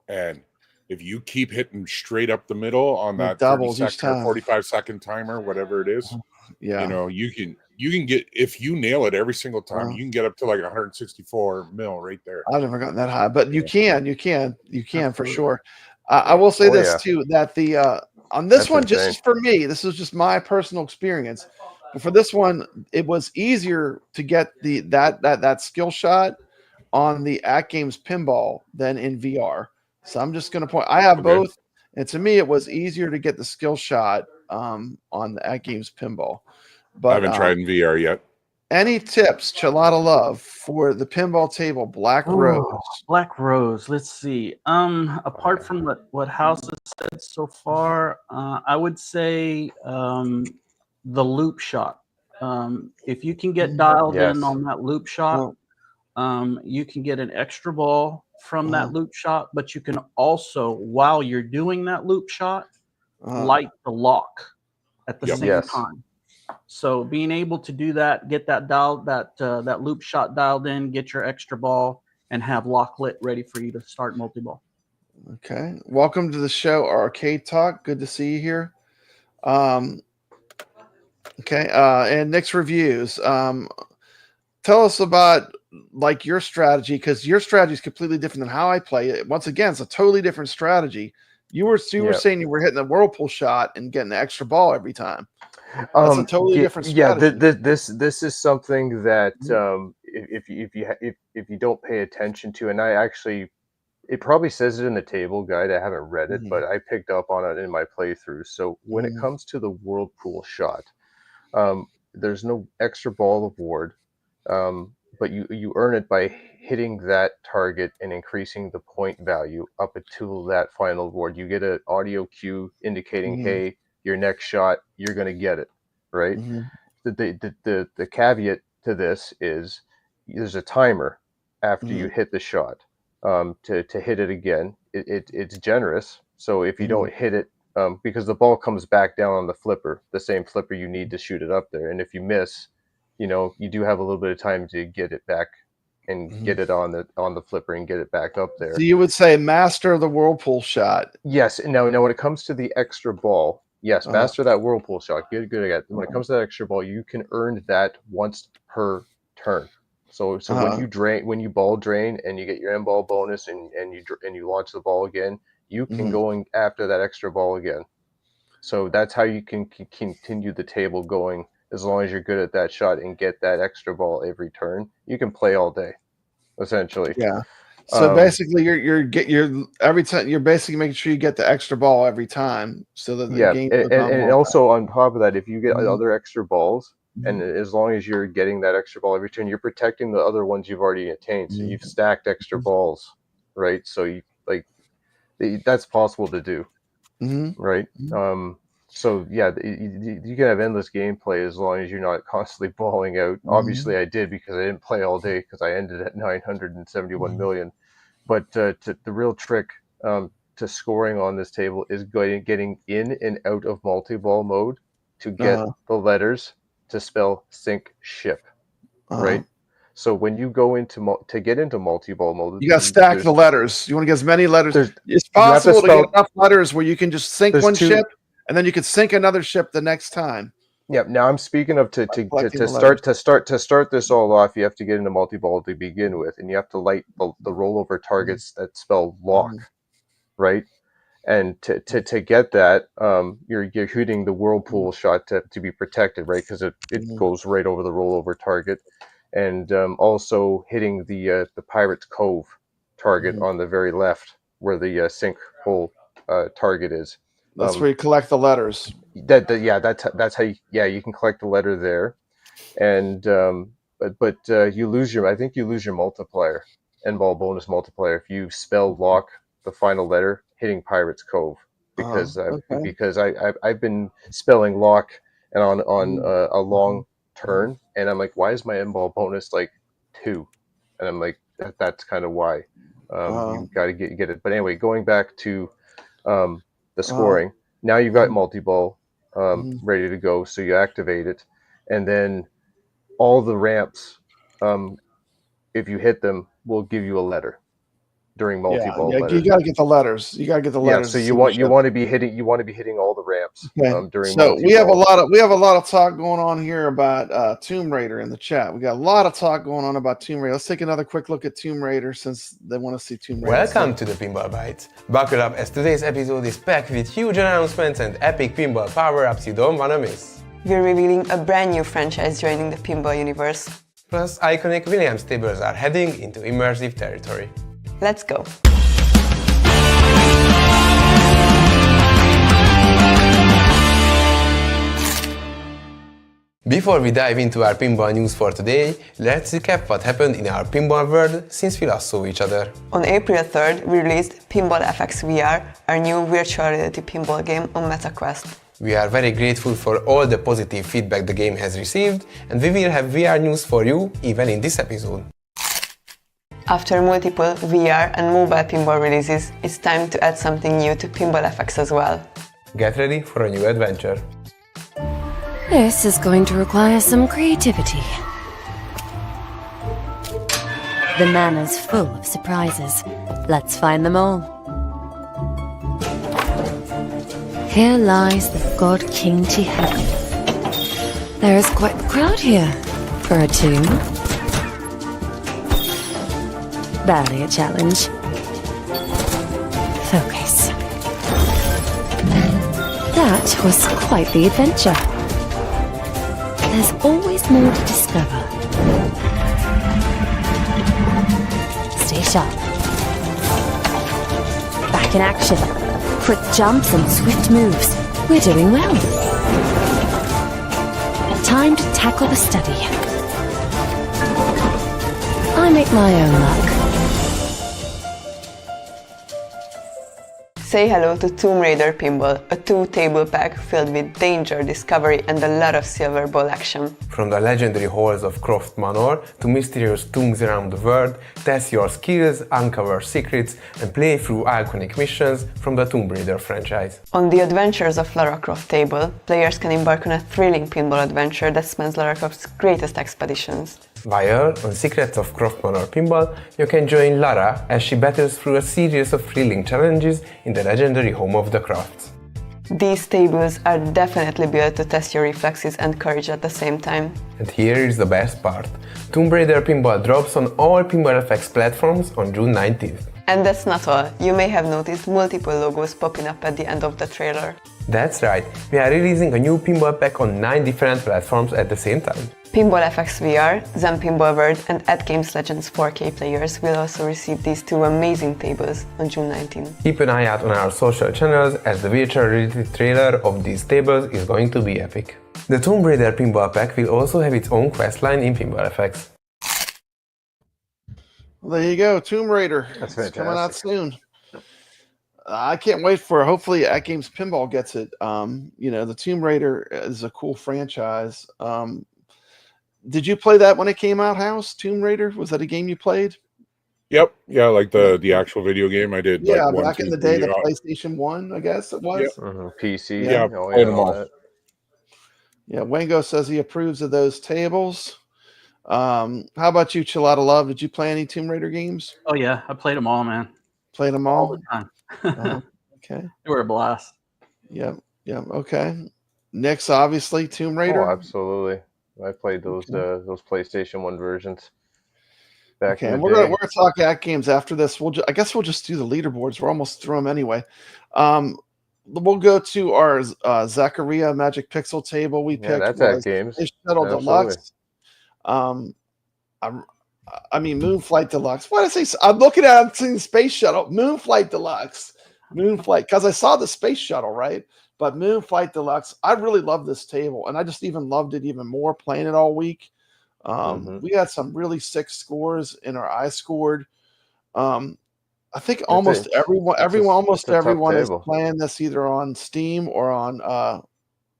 And if you keep hitting straight up the middle on that 30-second or 45-second timer, whatever it is, yeah, you know, you can get, if you nail it every single time, you can get up to like 164 mil right there. I've never gotten that high, but you can for sure. Yeah. I will say this too, that the on this one, insane. just for me, this is just my personal experience. But for this one, it was easier to get that skill shot on the AtGames Pinball than in VR. So I'm just going to point. I have both, and to me, it was easier to get the skill shot on the AtGames Pinball. But I haven't tried in VR yet. Any tips, ChalataLove, for the pinball table, Black Rose? Black Rose. Let's see. Apart from what House has said so far, I would say the loop shot. If you can get dialed in on that loop shot, you can get an extra ball from that loop shot, but you can also, while you're doing that loop shot, light the lock at the same time. So being able to do that, get that dial, that loop shot dialed in, get your extra ball, and have lock lit ready for you to start multi-ball. Okay. Welcome to the show, Arcade Talk. Good to see you here. Okay. And NixReviews. Tell us about like your strategy, because your strategy is completely different than how I play it. Once again, it's a totally different strategy. You were saying you were hitting the whirlpool shot and getting the extra ball every time. That's a totally different strategy. This is something that if you don't pay attention to, and I actually, it probably says it in the table guide. I haven't read it, but I picked up on it in my playthrough. So when it comes to the whirlpool shot, there's no extra ball award, but you earn it by hitting that target and increasing the point value up until that final award. You get an audio cue indicating, hey, your next shot, you're going to get it, right? The caveat to this is there's a timer after you hit the shot to hit it again. It's generous. So if you don't hit it, because the ball comes back down on the flipper, the same flipper you need to shoot it up there. And if you miss, you know, you do have a little bit of time to get it back and get it on the flipper and get it back up there. So you would say master the whirlpool shot. Yes. Now when it comes to the extra ball, yes, master that whirlpool shot. Good. When it comes to that extra ball, you can earn that once per turn. So when you ball drain and you get your end ball bonus and you launch the ball again, you can go after that extra ball again. So that's how you can continue the table going. As long as you're good at that shot and get that extra ball every turn, you can play all day, essentially. Yeah. So basically, you're every time you're basically making sure you get the extra ball every time, so that the game. And also on top of that, if you get other extra balls, and as long as you're getting that extra ball every turn, you're protecting the other ones you've already attained. So you've stacked extra balls, right? So that's possible to do, right? So yeah, you can have endless gameplay as long as you're not constantly balling out. Obviously, I did because I didn't play all day because I ended at 971 million. But the real trick to scoring on this table is getting in and out of multi-ball mode to get the letters to spell sink ship, right? So when you go to get into multi-ball mode, you got to stack the letters. You want to get as many letters. It's possible to get enough letters where you can just sink one ship, and then you could sink another ship the next time. Yeah. Now I'm speaking of to start this all off. You have to get into multi-ball to begin with, and you have to light the rollover targets that spell lock, right? And to get that, you're hitting the whirlpool shot to be protected, right? Because it goes right over the rollover target, and also hitting the Pirate's Cove target on the very left where the sink hole target is. That's where you collect the letters. That's how you can collect the letter there, and but you lose your multiplier, end ball bonus multiplier, if you spell lock the final letter hitting Pirate's Cove, because I've been spelling lock and on a long turn, and I'm like, why is my end ball bonus like 2? And I'm like, that's kind of why. You got to get it. But anyway, going back to the scoring. Now you've got multi-ball ready to go, so you activate it, and then all the ramps, if you hit them, will give you a letter. during multi-ball. Yeah, you gotta get the letters. You gotta get the letters. So you want to be hitting all the ramps during. So we have a lot of talk going on here about Tomb Raider in the chat. We got a lot of talk going on about Tomb Raider. Let's take another quick look at Tomb Raider since they want to see Tomb Raider. Welcome to the Pinball Bites. Buckle up as today's episode is packed with huge announcements and epic pinball power-ups you don't wanna miss. We're revealing a brand new franchise joining the pinball universe. Plus, iconic Williams tables are heading into immersive territory. Let's go! Before we dive into our pinball news for today, let's recap what happened in our pinball world since we last saw each other. On April 3rd, we released Pinball FX VR, our new virtual reality pinball game on MetaQuest. We are very grateful for all the positive feedback the game has received, and we will have VR news for you even in this episode. After multiple VR and mobile pinball releases, it's time to add something new to Pinball FX as well. Get ready for a new adventure. This is going to require some creativity. The manor's full of surprises. Let's find them all. Here lies the god King Tihaku. There is quite the crowd here for a tomb. Barely a challenge. Focus. That was quite the adventure. There's always more to discover. Stay sharp. Back in action. Quick jumps and swift moves. We're doing well. Time to tackle the study. I make my own luck. Say hello to Tomb Raider Pinball, a 2-table pack filled with danger, discovery and a lot of silver ball action. From the legendary halls of Croft Manor to mysterious tombs around the world, test your skills, uncover secrets and play through iconic missions from the Tomb Raider franchise. On the Adventures of Lara Croft table, players can embark on a thrilling pinball adventure that spans Lara Croft's greatest expeditions. While on Secrets of Croft Manor Pinball, you can join Lara as she battles through a series of thrilling challenges in the legendary home of the Crofts. These tables are definitely built to test your reflexes and courage at the same time. And here is the best part. Tomb Raider Pinball drops on all Pinball FX platforms on June 19th. And that's not all. You may have noticed multiple logos popping up at the end of the trailer. That's right, we are releasing a new pinball pack on 9 different platforms at the same time. Pinball FX VR, Zen Pinball World and AtGames Legends 4K players will also receive these 2 amazing tables on June 19. Keep an eye out on our social channels as the virtual reality trailer of these tables is going to be epic. The Tomb Raider Pinball pack will also have its own questline in Pinball FX. Well, there you go, Tomb Raider. That's it's fantastic. coming out soon. I can't wait for. Hopefully, AtGames Pinball gets it. The Tomb Raider is a cool franchise. Did you play that when it came out, House? Tomb Raider, was that a game you played? Yep. Yeah, like the actual video game I did. Yeah, like back in the day, the PlayStation 1, I guess it was. Yep. PC. Yeah, played them all. Yeah, Wango says he approves of those tables. How about you, ChalataLove? Did you play any Tomb Raider games? Oh yeah, I played them all, man. Played them All all? the time. Okay. They were a blast. Yep. Okay. Nix, obviously, Tomb Raider. Oh, absolutely. I played those PlayStation 1 versions. Back in the we're day. gonna talk AtGames after this. I guess we'll just do the leaderboards. We're almost through them anyway. We'll go to our Zaccaria Magic Pixel table. We picked that's AtGames. Space Shuttle Deluxe. I mean Moonflight Deluxe. Why did I say? I'm looking at. I'm seeing Space Shuttle. Moonflight Deluxe. Moonflight, because I saw the Space Shuttle, right? But Moonflight Deluxe. I really love this table, and I just even loved it even more playing it all week. We had some really sick scores in our I scored. I think almost everyone is playing this either on Steam or on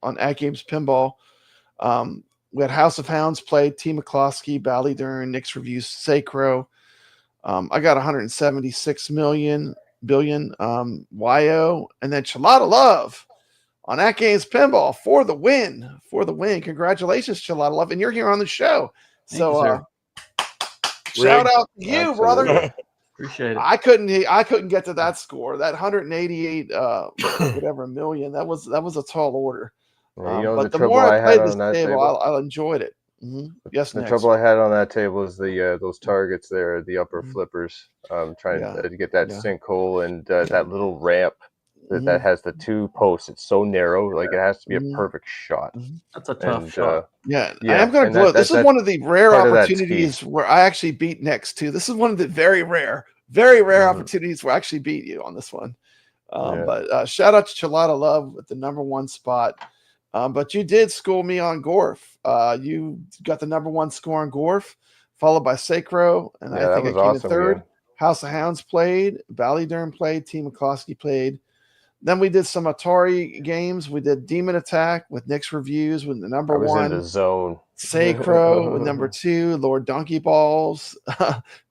AtGames Pinball. We had House of Hounds played, T. McCloskey, Ballydurn, NixReviews Sacro. I got 176 billion, YO, and then ChalataLove on AtGames Pinball for the win. Congratulations, ChalataLove, and you're here on the show. So shout out to you, brother. Appreciate it. I couldn't get to that score. That 188 whatever million. That was a tall order. But the more I played this table, I enjoyed it. Yes, the trouble I had on that table is the those targets there, the upper flippers. Trying to get that sinkhole and that little ramp that has the 2 posts. It's so narrow, like it has to be a perfect shot. That's a tough shot. I am going to gloat. This is one of the rare opportunities where I actually beat Nix too. This is one of the very rare opportunities where I actually beat you on this one. But shout out to ChalataLove with the #1 spot. But you did school me on Gorf. You got the #1 score on Gorf, followed by Sacro, and I think I came in third. Yeah. House of Hounds played, Ballydurn played, Team McCloskey played. Then we did some ATARI games. We did Demon Attack with NixReviews with the #1. I was in the zone. Sacro with #2, Lord Donkey Balls,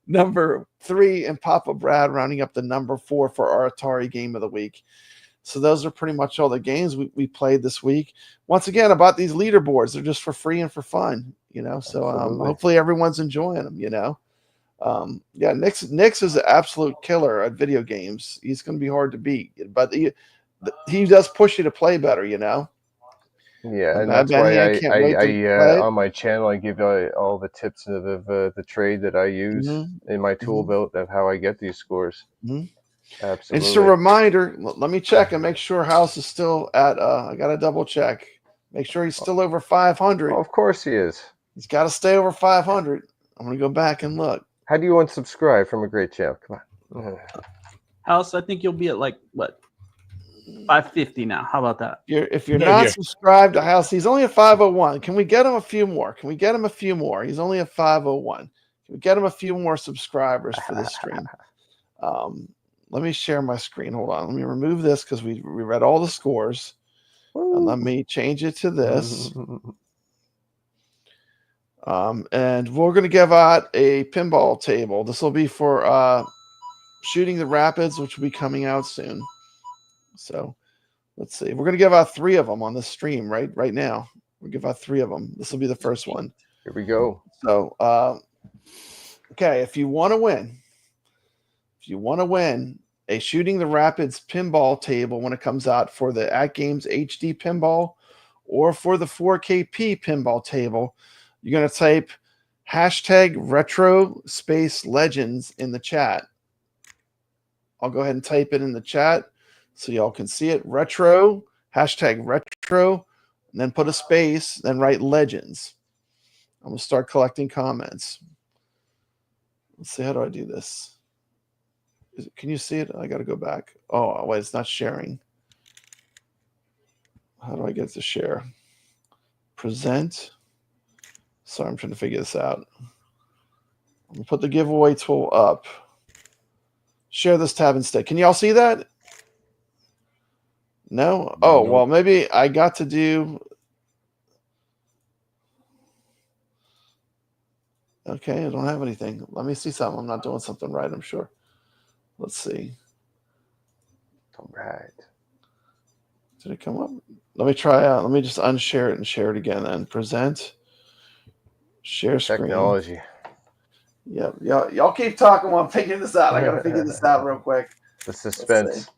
#3, and Papa Brad rounding up the #4 for our ATARI game of the week. So those are pretty much all the games we played this week. Once again, about these leaderboards, they're just for free and for fun, So hopefully everyone's enjoying them, Nix is an absolute killer at video games. He's going to be hard to beat, but he does push you to play better, Yeah, and that's why I on my channel I give all the tips of the trade that I use in my tool belt of how I get these scores. Absolutely. And just a reminder, let me check and make sure House is still at I got to double check. Make sure he's still over 500. Oh, of course he is. He's got to stay over 500. I'm going to go back and look. How do you unsubscribe from a great channel? Come on. House, I think you'll be at 550 now. How about that? If you're not subscribed to House, he's only at 501. Can we get him a few more? He's only at 501. Can we get him a few more subscribers for this stream? Let me share my screen. Hold on. Let me remove this because we read all the scores. And let me change it to this. And we're going to give out a pinball table. This will be for Shooting the Rapids, which will be coming out soon. So let's see. We're going to give out 3 of them on this stream right now. We'll give out 3 of them. This will be the first one. Here we go. So, okay, if you want to win a Shooting the Rapids pinball table when it comes out for the AtGames HD pinball or for the 4KP pinball table, you're going to type #retro_legends in the chat. I'll go ahead and type it in the chat so y'all can see it. #retro, and then put a space, then write legends. I'm going to start collecting comments. Let's see, how do I do this? Can you see it? I got to go back. Oh, wait, it's not sharing. How do I get to share? Present. Sorry, I'm trying to figure this out. I'm going to put the giveaway tool up. Share this tab instead. Can y'all see that? No? Oh, well, maybe I got to do... Okay, I don't have anything. Let me see something. I'm not doing something right, I'm sure. Let's see. All right. Did it come up? Let me try out. Let me just unshare it and share it again then. Present. Share screen. Technology. Yep. Y'all keep talking while I'm figuring this out. I got to figure this out real quick. The suspense.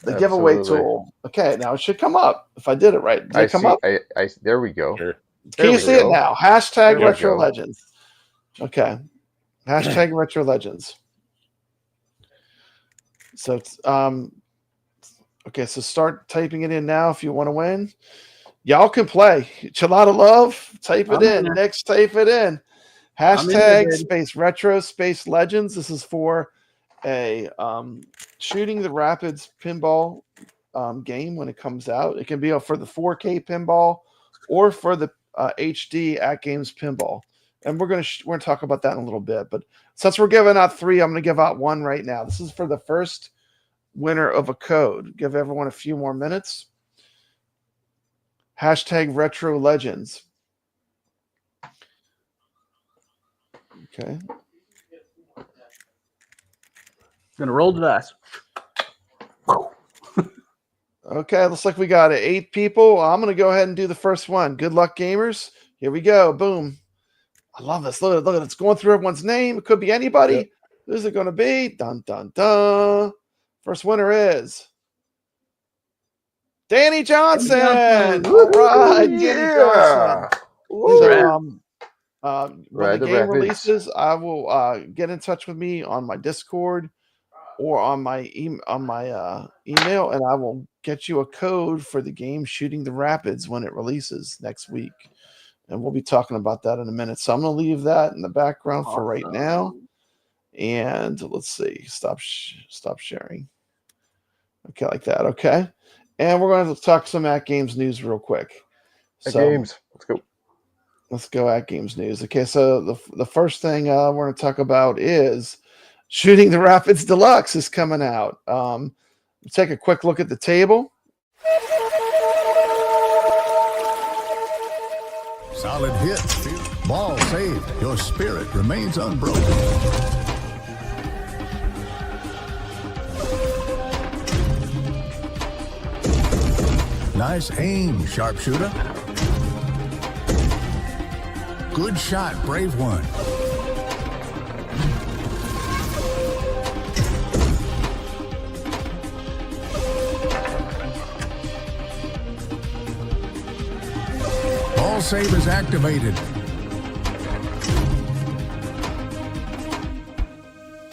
The giveaway tool. Okay, now it should come up. If I did it right. Did it come up? There we go. Sure. Can you see it now? #RetroLegends. Okay. #RetroLegends. So, okay, so start typing it in now if you want to win. Y'all can play. ChalataLove, type it in. Next, type it in. #retro_legends. This is for a Shooting the Rapids pinball game when it comes out. It can be for the 4K pinball or for the HD AtGames Pinball. And we're gonna talk about that in a little bit. But since we're giving out 3, I'm gonna give out 1 right now. This is for the first winner of a code. Give everyone a few more minutes. #RetroLegends. Okay. Gonna roll the dice. Okay, looks like we got 8 people. I'm gonna go ahead and do the first one. Good luck, gamers. Here we go. Boom. I love this. Look at it. It's going through everyone's name. It could be anybody. Yep. Who's it going to be? Dun, dun, dun. First winner is Danny Johnson. All right, Danny Johnson. So, when the game releases, I will get in touch with me on my Discord or on my email, and I will get you a code for the game Shooting the Rapids when it releases next week. And we'll be talking about that in a minute. So I'm going to leave that in the background for right now. And let's see. Stop sharing. Okay, like that. Okay. And we're going to talk some AtGames news real quick. AtGames. Let's go. Let's go AtGames news. Okay, so the first thing we're going to talk about is Shooting the Rapids Deluxe is coming out. Take a quick look at the table. Solid hit. Ball saved. Your spirit remains unbroken. Nice aim, sharpshooter. Good shot, brave one. Ball save is activated.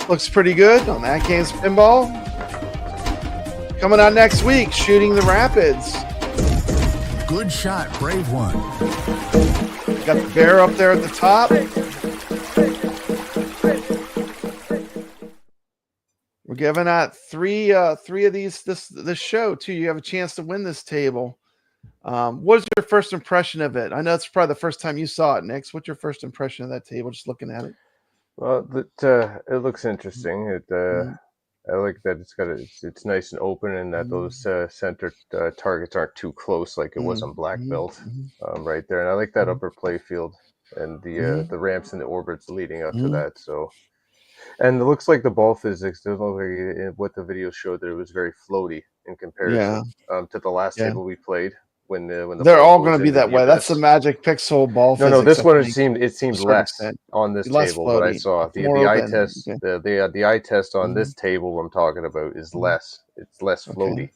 Looks pretty good on AtGames Pinball. Coming out next week, Shooting the Rapids. Good shot, brave one. Got the bear up there at the top. We're giving out three of these this show too. You have a chance to win this table. What is your first impression of it? I know it's probably the first time you saw it, Nix. What's your first impression of that table? Just looking at it. Well, it looks interesting. I like that it's nice and open, and that those center targets aren't too close like it was on Black Belt right there. And I like that upper play field and the ramps and the orbits leading up to that. So, and it looks like the ball physics, what the video showed, that it was very floaty in comparison to the last table we played. When they're all going to be that way. That's the magic pixel ball. No, this one it seemed less on this table. But I saw the eye test. The eye test on this table I'm talking about is less. It's less floaty.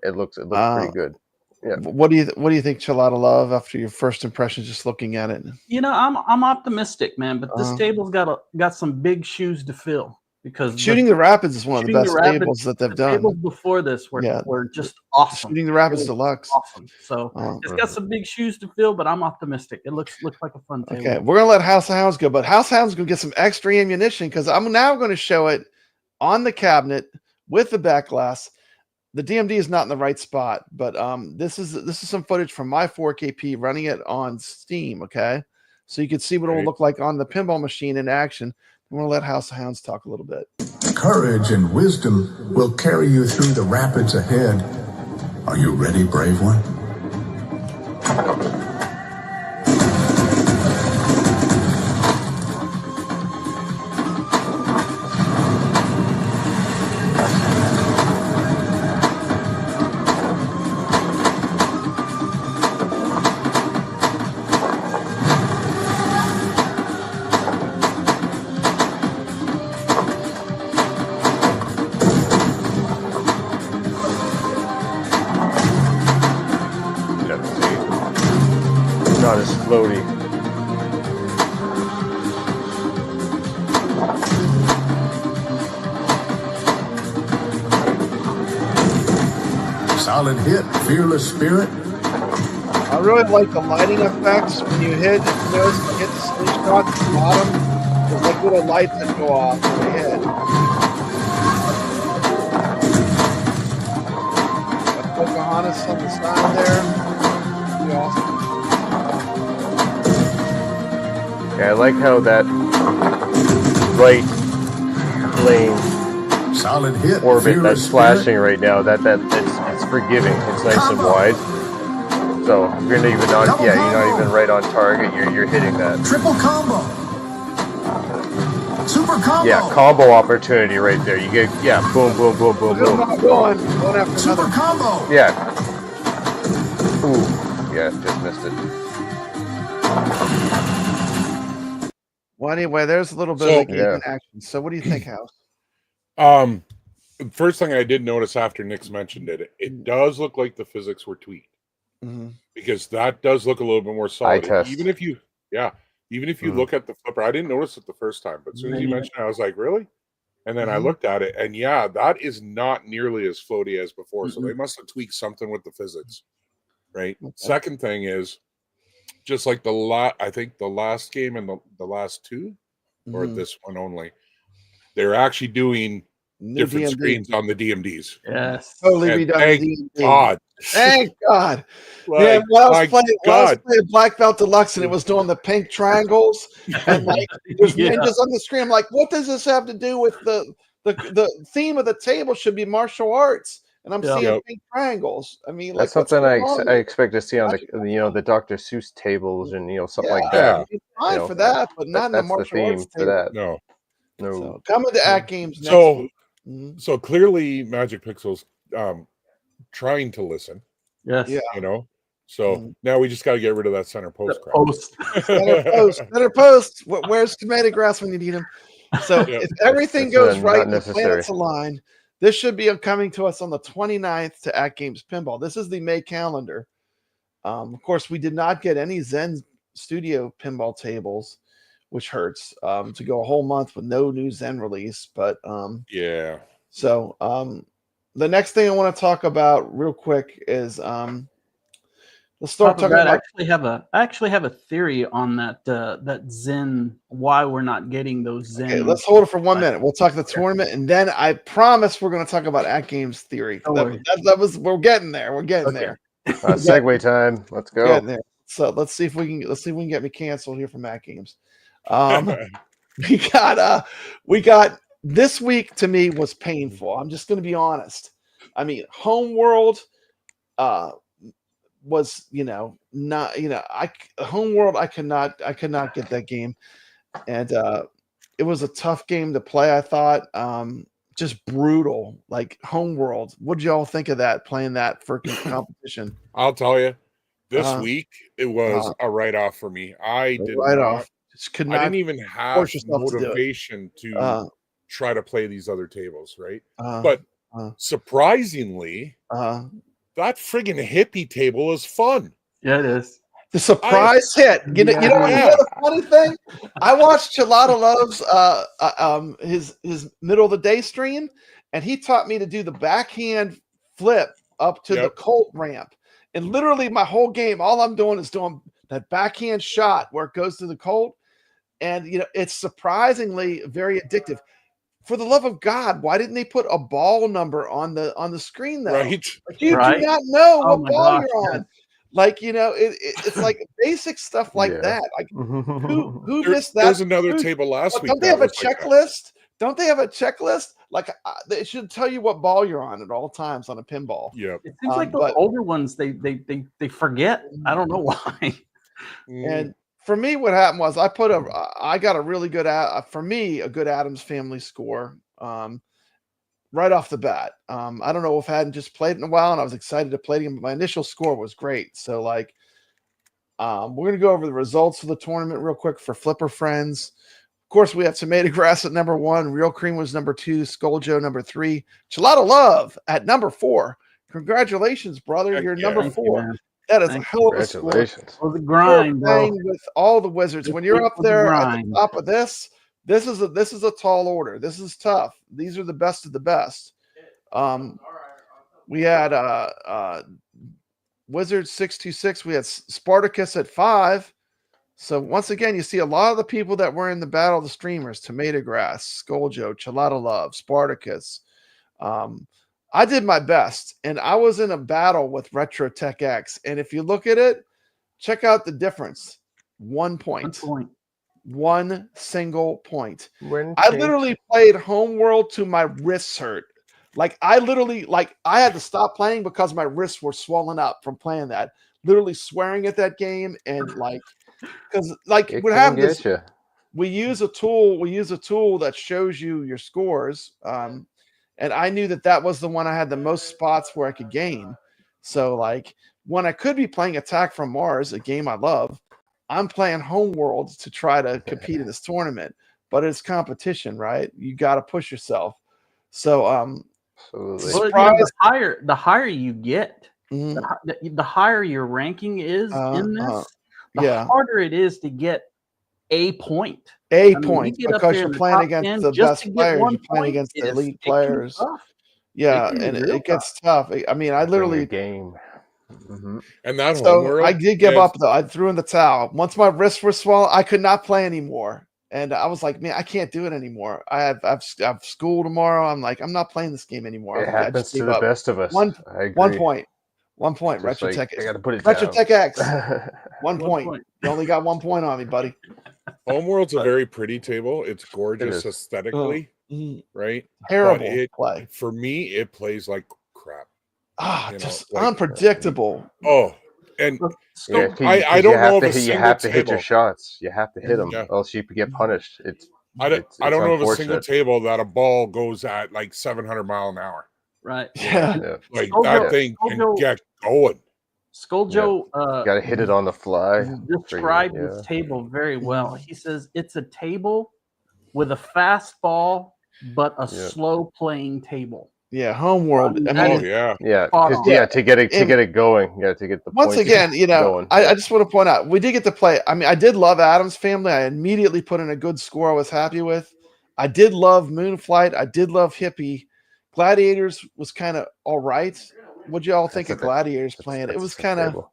It looks pretty good. Yeah. What do you think, ChalataLove, after your first impression, just looking at it? You know, I'm optimistic, man. But this table's got some big shoes to fill. Because Shooting the Rapids is one of the best tables that they've done. Tables before this were just awesome. Shooting the Rapids Deluxe, awesome. So it's got some big shoes to fill, but I'm optimistic. It looks like a fun table. Okay, we're gonna let House of Hounds go, but House of Hounds is gonna get some extra ammunition because I'm now going to show it on the cabinet with the back glass. The DMD is not in the right spot, but this is some footage from my 4KP running it on Steam. Okay, so you can see what it will look like on the pinball machine in action. I'm going to let House of Hounds talk a little bit. Courage and wisdom will carry you through the rapids ahead. Are you ready, brave one? Not as floaty. Solid hit, fearless spirit. I really like the lighting effects when you hit. You notice when you hit the slingshot at the bottom, there's like little lights that go off when you hit. Got Pocahontas on the side there. Pretty awesome. Yeah, I like how that right lane solid hit orbit that's flashing right now. It's forgiving. It's nice and wide. So you're not even on. You're not even right on target. You're hitting that. Triple combo. Super combo. Yeah, combo opportunity right there. You get boom, boom, boom, boom, boom. Going after super another combo. Yeah. Ooh. Yeah, just missed it. Well, anyway, there's a little bit of the game in action. So what do you think, House? First thing I did notice after Nick's mentioned it, it does look like the physics were tweaked. Because that does look a little bit more solid. Even if you look at the flipper, I didn't notice it the first time, but as soon as you mentioned it, I was like, really? And then I looked at it, and yeah, that is not nearly as floaty as before. So they must have tweaked something with the physics, right? Second thing is, just like I think the last game and the last two, or this one only, they're actually doing different screens on the DMDs. Yes. Totally redone thank the DMD. God. Thank God. Like, yeah, when I was playing Black Belt Deluxe and it was doing the pink triangles and like there's ninjas on the screen, I'm like, what does this have to do with the theme of the table should be martial arts? And I'm seeing pink triangles. I mean, that's like, something I expect to see on the the Dr. Seuss tables and something like that. It's fine for that, but not in the martial arts for that. No. So, coming to AtGames next week. So clearly, Magic Pixel's trying to listen. Yes. Yeah. So now we just got to get rid of that center post crap. Center post. Where's tomato grass when you need him? So if everything goes right, the planets align. This should be coming to us on the 29th to AtGames Pinball. This is the May calendar. Of course, we did not get any Zen Studio pinball tables, which hurts to go a whole month with no new Zen release. But yeah. So the next thing I want to talk about real quick is let's start talking about. I actually have a theory on that Zen. Why we're not getting those Zen? Okay, let's hold it for 1 minute. We'll talk the tournament, and then I promise we're going to talk about AtGames theory. We're getting there. We're getting there. Segue time. Let's go. So let's see if we can get me canceled here from AtGames. We got this week to me was painful. I'm just going to be honest. I mean, Homeworld was not Homeworld. I could not get that game, and it was a tough game to play. I thought just brutal, like Homeworld. What did y'all think of that? Playing that for competition? I'll tell you, this week it was a write-off for me. I did write-off. I didn't even have motivation to try to play these other tables, right? But surprisingly, that friggin' hippie table is fun. Yeah, it is. The surprise hit. You know the funny thing? I watched ChalataLove's his middle of the day stream, and he taught me to do the backhand flip up to the Colt ramp. And literally my whole game, all I'm doing is doing that backhand shot where it goes to the Colt. And it's surprisingly very addictive. For the love of God, why didn't they put a ball number on the screen though? Right. Like, you do not know what ball you're on. Like, it's like basic stuff like that. Like who missed that? There's another table last week. Don't they have a checklist? Don't they have a checklist? Like they should tell you what ball you're on at all times on a pinball. Yeah. It seems like the older ones they forget. I don't know why. And for me, what happened was I got a really good for me a good Addams Family score right off the bat. I don't know if I hadn't just played in a while, and I was excited to play it again, but my initial score was great. So like, we're gonna go over the results of the tournament real quick for Flipper Friends. Of course, we have Tomato Grass at number 1, Real Cream was number 2, Skull Joe number 3, ChalataLove at number 4. Congratulations, brother! You're number 4. That is a hell of a score. It was a grind, bro. With all the Wizards, when you're up there at the top of this is a tall order. This is tough. These are the best of the best. We had Wizard 626. We had Spartacus at 5. So once again, you see a lot of the people that were in the battle of the streamers: Tomato Grass, Skull Joe, ChalataLove, Spartacus. I did my best, and I was in a battle with Retro Tech X. And if you look at it, check out the difference. 1 point. 1 point. 1 single point. I literally played Homeworld to my wrists hurt. Like I had to stop playing because my wrists were swollen up from playing that. Literally swearing at that game, and because what happens is we use a tool that shows you your scores. And I knew that was the one I had the most spots where I could gain. So like when I could be playing Attack from Mars, a game I love, I would literally lose. Like I literally had to stop playing because my wrists were swollen up from playing that. Literally swearing at that game, and like because like what happens is we use a tool that shows you your scores. And I knew that was the one I had the most spots where I could gain. So like when I could be playing Attack from Mars, a game I love, I'm playing Homeworld to try to compete in this tournament, but it's competition, right? You got to push yourself. So, Absolutely. Well, the higher you get, the higher your ranking is in this, the harder it is to get a point. Point, because you're playing against the best players. You're playing against the elite players. Yeah, and it gets tough. I mean, I literally game. And that so I did give up though. I threw in the towel. Once my wrists were swollen, I could not play anymore. And I was like, man, I can't do it anymore. I've school tomorrow. I'm like, I'm not playing this game anymore. It happens to the best of us. 1 point. 1 point. Retro Tech. I got to put it Retro down. Tech X. 1 point. You only got 1 point on me, buddy. Homeworld's a very pretty table. It's gorgeous aesthetically, right? Terrible play. For me, it plays like crap. Just unpredictable. And I don't know if you have to hit your shots. You have to hit them, else you get punished. I don't know of a single table that a ball goes at like 700 mile an hour. Right. Yeah. Like that thing can get going. Skull Joe got to hit it on the fly. Described this table very well. He says it's a table with a fast ball, but a slow playing table. Yeah, Homeworld. I mean, to get it going. Yeah, to get the once again, going. I just want to point out we did get to play. I mean, I did love Addams Family. I immediately put in a good score. I was happy with. I did love Moonflight. I did love Hippie. Gladiators was kind of all right. What'd you all think of Gladiators playing? It was kind of.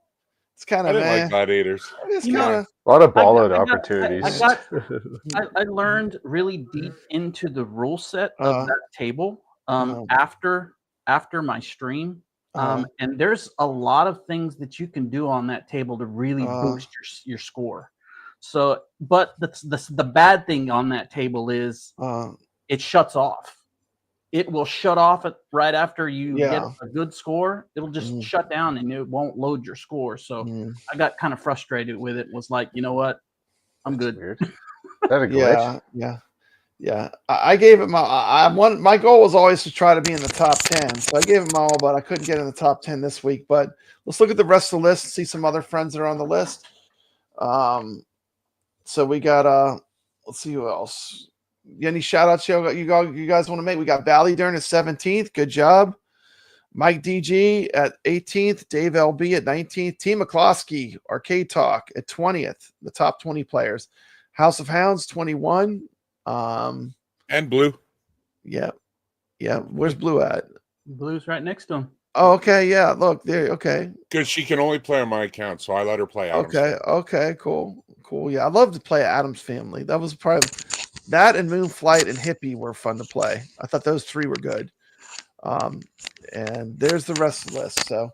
It's kind of like Gladiators. It's kind of a lot of ball out opportunities. I learned really deep into the rule set of that table. After my stream, and there's a lot of things that you can do on that table to really boost your score. So, but the bad thing on that table is it shuts off. It will shut off right after you get a good score. It'll just shut down and it won't load your score. So I got kind of frustrated with it. Was like, you know what, I'm good. Weird. Is that a glitch? Yeah. I gave it my goal was always to try to be in the top 10. So I gave it my all, but I couldn't get in the top 10 this week. But let's look at the rest of the list and see some other friends that are on the list. So we got let's see who else. Any shout outs you guys want to make? We got Valley Dern at 17th. Good job. Mike DG at 18th. Dave LB at 19th. T. McCloskey, Arcade Talk at 20th. The top 20 players. House of Hounds 21. And Blue. Yeah. Where's Blue at? Blue's right next to him. Oh, okay. Yeah. Look there. Okay. Because she can only play on my account, so I let her play Adam's. Okay. Cool. Yeah. I love to play Addams Family. That was probably that and Moonflight and Hippie were fun to play. I thought those three were good. And there's the rest of the list. So,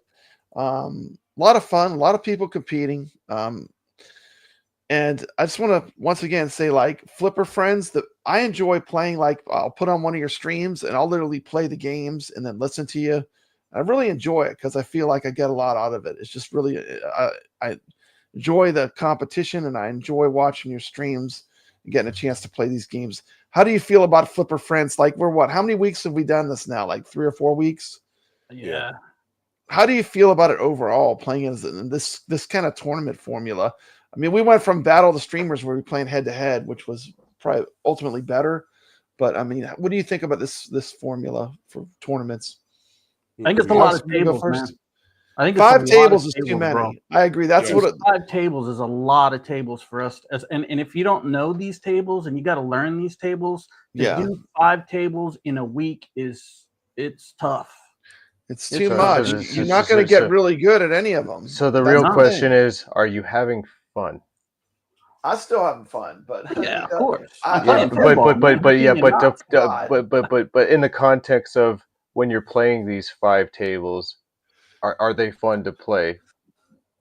a lot of fun, a lot of people competing. And I just want to once again say, like, Flipper friends, that I enjoy playing. Like, I'll put on one of your streams and I'll literally play the games and then listen to you. I really enjoy it because I feel like I get a lot out of it. It's just really, I enjoy the competition and I enjoy watching your streams and getting a chance to play these games. How do you feel about Flipper friends? Like, how many weeks have we done this now? Like 3 or 4 weeks? Yeah. How do you feel about it overall, playing in this kind of tournament formula? I mean, we went from Battle of the Streamers where we were playing head-to-head, which was probably ultimately better. But, I mean, what do you think about this formula for tournaments? I think it's a lot of tables, man. I think 5 tables is too many. Bro. I agree. That's what 5 tables is a lot of tables for us. And if you don't know these tables and you got to learn these tables, to do 5 tables in a week it's tough. It's too much. You're not going to get really good at any of them. So the real question is, are you having fun? I'm still having fun, but yeah, of course. But in the context of when you're playing these 5 tables, are they fun to play?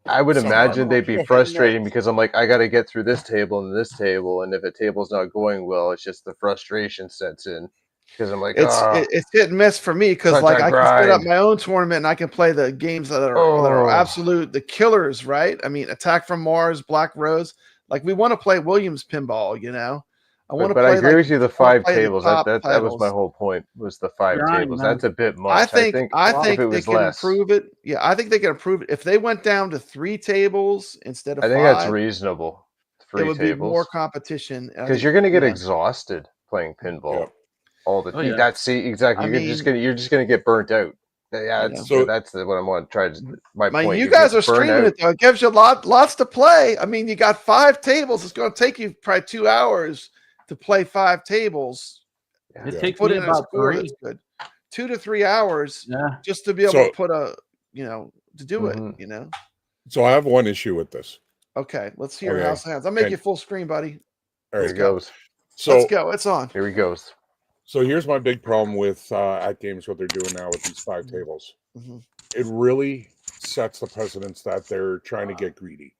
I would imagine they'd be frustrating because I'm like, I got to get through this table and this table, and if a table's not going well, it's just the frustration sets in. Because I'm like, it's hit and miss for me because like I can set up my own tournament and I can play the games that are absolute the killers, right? I mean, Attack from Mars, Black Rose. Like we want to play Williams Pinball, you know. I want to but play. I agree with you. The 5 tables. That was titles. my whole point. Was the 5 tables? That's a bit much. I think if it they was can less, improve it. Yeah, I think they can improve it if they went down to 3 tables instead of 5. I think that's reasonable. 3 it would tables. Be more competition because you're going to get exhausted playing pinball all the. That's exactly. You're just gonna get burnt out. Yeah, that's what I'm going to try to. My point. You guys are streaming it though. It gives you lots to play. I mean, you got 5 tables. It's going to take you probably 2 hours to play 5 tables. It takes me about 3. That's good. 2 to 3 hours. Just to be able to put a, to do it. So I have one issue with this. Okay, let's hear House of Hands. I'll make you full screen, buddy. There he goes. So let's go. It's on. Here he goes. So here's my big problem with AtGames, what they're doing now with these 5 tables. Mm-hmm. It really sets the precedence that they're trying to get greedy.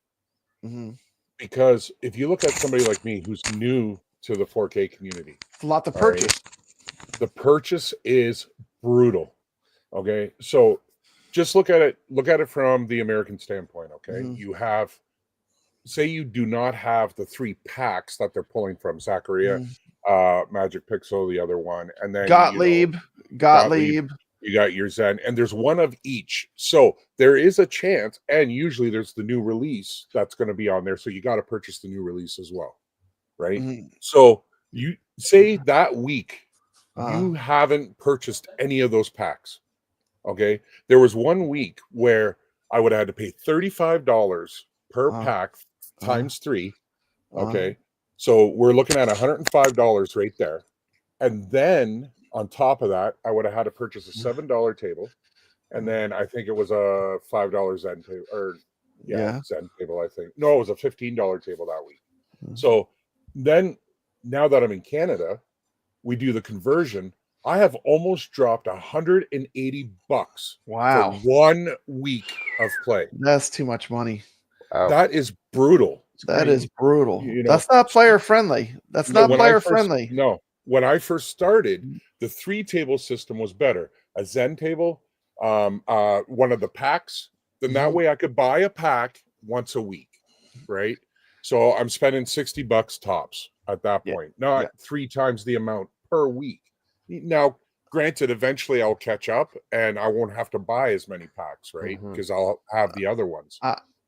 Mm-hmm. Because if you look at somebody like me who's new to the 4K community, it's a lot to purchase. Right? The purchase is brutal. Okay, so just look at it from the American standpoint. Okay, you have. Say you do not have the 3 packs that they're pulling from Zacharia, Magic Pixel, the other one, and then Gottlieb. You got your Zen, and there's one of each. So there is a chance, and usually there's the new release that's going to be on there. So you got to purchase the new release as well, right? So you say that week you haven't purchased any of those packs. Okay, there was one week where I would have had to pay $35 per pack. Times 3. Okay. So we're looking at $105 right there. And then on top of that, I would have had to purchase a $7 table. And then I think it was a $5 Zen table Zen table, I think. No, it was a $15 table that week. So then now that I'm in Canada, we do the conversion. I have almost dropped $180 for 1 week of play. That's too much money. That is brutal. That is brutal. That's not player friendly. That's not player friendly. No. When I first started, the 3 table system was better. A Zen table, one of the packs. Then that way I could buy a pack once a week, right? So I'm spending $60 tops at that point, not 3 times the amount per week. Now, granted, eventually I'll catch up and I won't have to buy as many packs, right? Because I'll have the other ones.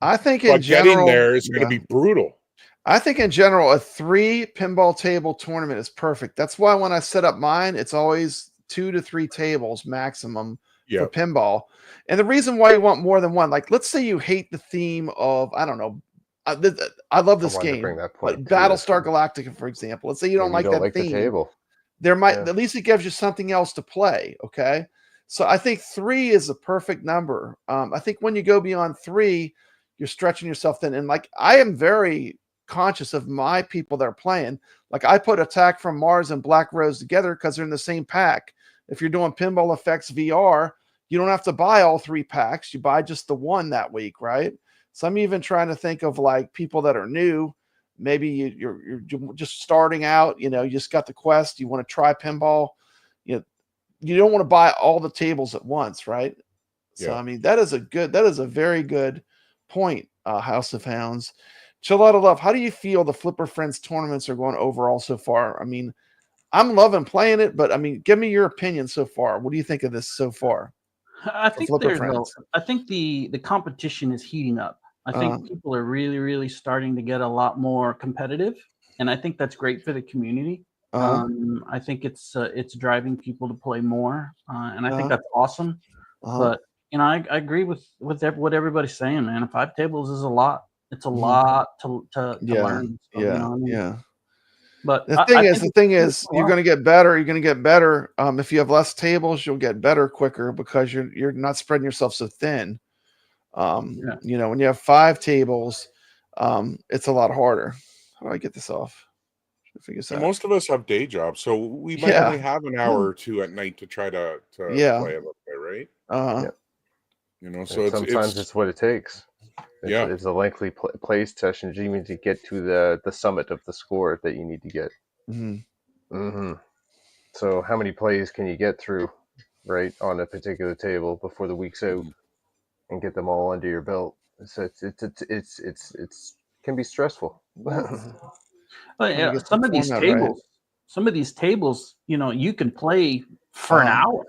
I think in general, getting there is going to be brutal. I think in general, a 3 pinball table tournament is perfect. That's why when I set up mine, it's always 2 to 3 tables maximum for pinball. And the reason why you want more than one, like let's say you hate the theme of, I don't know, I love this game, but Battlestar Galactica, for example. Let's say you don't like that theme. The table. There might at least it gives you something else to play. Okay, so I think 3 is a perfect number. I think when you go beyond 3, you're stretching yourself thin. And like I am very conscious of my people that are playing. Like I put Attack from Mars and Black Rose together because they're in the same pack. If you're doing Pinball FX VR, you don't have to buy all 3 packs. You buy just the one that week, right? So I'm even trying to think of like people that are new. Maybe you're just starting out. You just got the quest. You want to try pinball. You don't want to buy all the tables at once, right? So I mean that is a very good point. House of Hounds. ChalotaLove, how do you feel the Flipper Friends tournaments are going overall so far? I mean, I'm loving playing it, but I mean, give me your opinion so far. What do you think of this so far? I think the competition is heating up. I think people are really, really starting to get a lot more competitive, and I think that's great for the community. I think it's driving people to play more, and I think that's awesome. But I agree with what everybody's saying, man. 5 tables is a lot. It's a lot to learn. So, But the thing is, you're going to get better. You're going to get better. If you have less tables, you'll get better quicker because you're not spreading yourself so thin. When you have 5 tables, it's a lot harder. How do I get this off? Most of us have day jobs, so we might only have an hour or 2 at night to try to play a little bit, right? So sometimes it's what it takes. It's a lengthy play session even to get to the summit of the score that you need to get. So how many plays can you get through, right, on a particular table before the week's out, and get them all under your belt? So it's can be stressful. But Trying to get some the of these format right. tables, you know, you can play for an hour.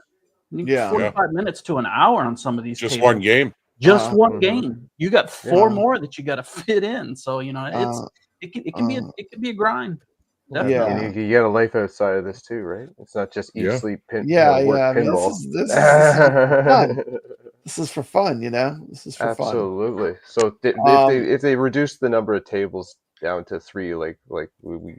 Yeah. 45 minutes to an hour on some of these Just tables. one game. Just one game. You got 4 more that you got to fit in. So, you know, it can be a grind. And you get a life outside of this too, right? It's not just eat, sleep, work, pinball. This is fun. This is for fun, you know. This is for Absolutely. So if they reduce the number of tables down to 3, like we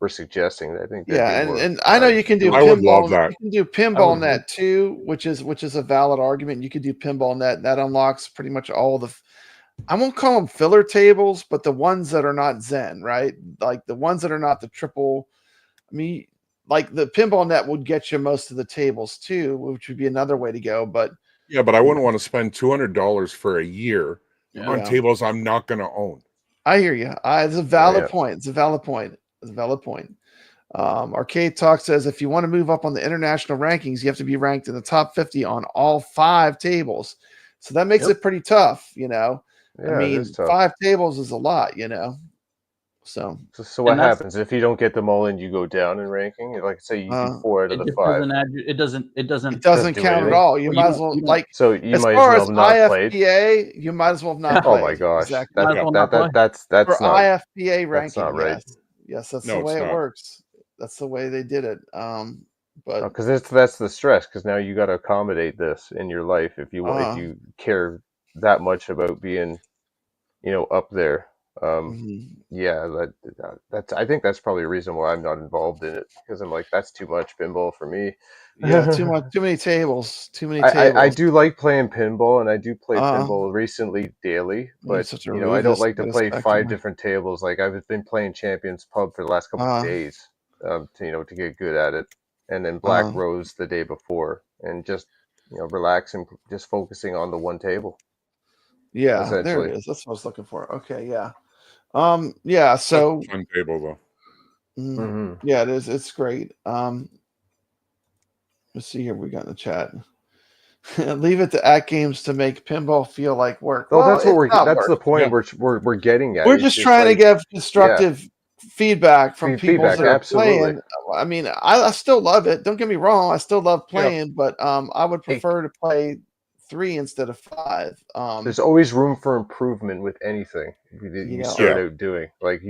were suggesting, I think. And I know you can do. I would love that. You can do Pinball Net too, which is a valid argument. You can do Pinball Net. That unlocks pretty much all the. I won't call them filler tables, but the ones that are not Zen, right? Like the ones that are not the triple. I mean, like the Pinball Net would get you most of the tables too, which would be another way to go. But yeah, but I wouldn't want to spend $200 for a year on tables I'm not going to own. I hear you. It's a valid point. It's a valid point. It's a valid point. Arcade Talk says if you want to move up on the international rankings, you have to be ranked in the top 50 on all 5 tables. So that makes it pretty tough, you know. Yeah, I mean, 5 tables is a lot, you know. So what happens if you don't get them all in? You go down in ranking. Like say you do 4 out of the 5. It doesn't count at all. You might as well like. So you as might far as well as not IFPA, played. you might as well have not played. Oh my gosh, exactly. that's for not IFPA ranking. That's not right. Yes, that's the way it works. That's the way they did it. But because that's the stress. Because now you got to accommodate this in your life if you care that much about being, you know, up there. Yeah, that's I think that's probably a reason why I'm not involved in it, because I'm like, that's too much pinball for me. Yeah, too many tables. I do like playing pinball, and I do play pinball recently daily, but you know, I don't like to play 5 different tables. Like I've been playing Champions Pub for the last couple of days, to get good at it, and then Black Rose the day before, and just, you know, relaxing, just focusing on the one table. Yeah, there it is. That's what I was looking for. Okay, yeah. Yeah, so that's a fun table though. Yeah, it is. It's great. Let's see here. We got in the chat. Leave it to AtGames to make pinball feel like work. Well, that's what that's the point we're getting at. We're just trying to give constructive feedback from people that are playing. I mean, I still love it. Don't get me wrong. I still love playing, but I would prefer to play 3 instead of 5. There's always room for improvement with anything you start out doing. Like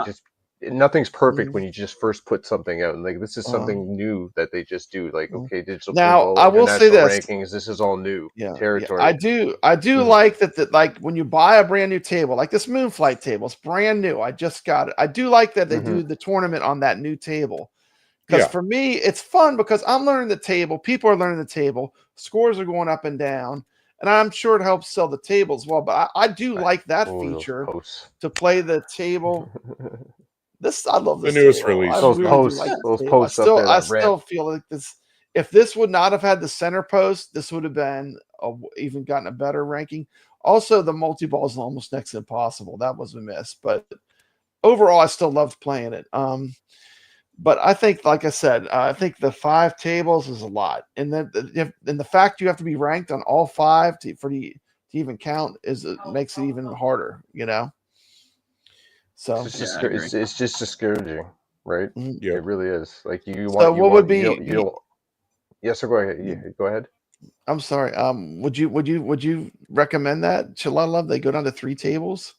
just nothing's perfect when you just first put something out, and like this is something new that they just do. Like, okay, digital now pinball, I will say this: rankings. This is all new territory. I do like that. Like when you buy a brand new table, like this Moonflight table, it's brand new. I just got it. I do like that they do the tournament on that new table. Because for me, it's fun because I'm learning the table. People are learning the table. Scores are going up and down. And I'm sure it helps sell the table as well. But I do like that feature to play the table. I love this. The newest table. release. Those posts. I still feel like this. If this would not have had the center post, this would have been even gotten a better ranking. Also, the multi-ball is almost next to impossible. That was a miss. But overall, I still loved playing it. But I think, like I said, I think the 5 tables is a lot, and then the fact you have to be ranked on all 5 to even count makes it even harder, you know. So it's just discouraging, right? Yeah, it really is. Like you want. So what would be? You don't, yes, sir. Go ahead. Yeah, go ahead. I'm sorry. Would you recommend that ChalataLove they go down to 3 tables?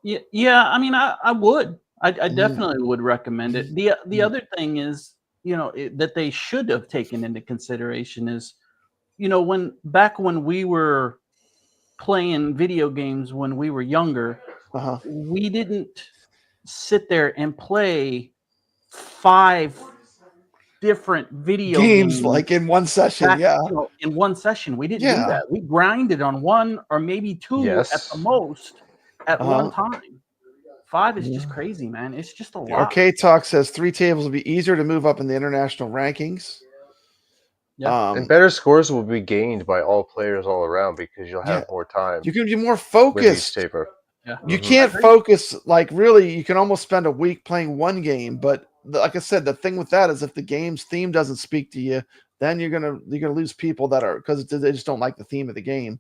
Yeah. I mean, I would. I definitely would recommend it. The other thing is, you know, that they should have taken into consideration is, you know, when we were playing video games when we were younger, we didn't sit there and play 5 different video games like in one session. In one session, we didn't do that. We grinded on 1 or maybe 2 at the most at one time. 5 is just crazy, man. It's just a lot. Arcade Talk says 3 tables will be easier to move up in the international rankings. Yeah, and better scores will be gained by all players all around because you'll have more time. You can be more focused. Yeah. You can't focus, like, really. You can almost spend a week playing 1 game, but like I said, the thing with that is if the game's theme doesn't speak to you, then you're gonna lose people that are because they just don't like the theme of the game.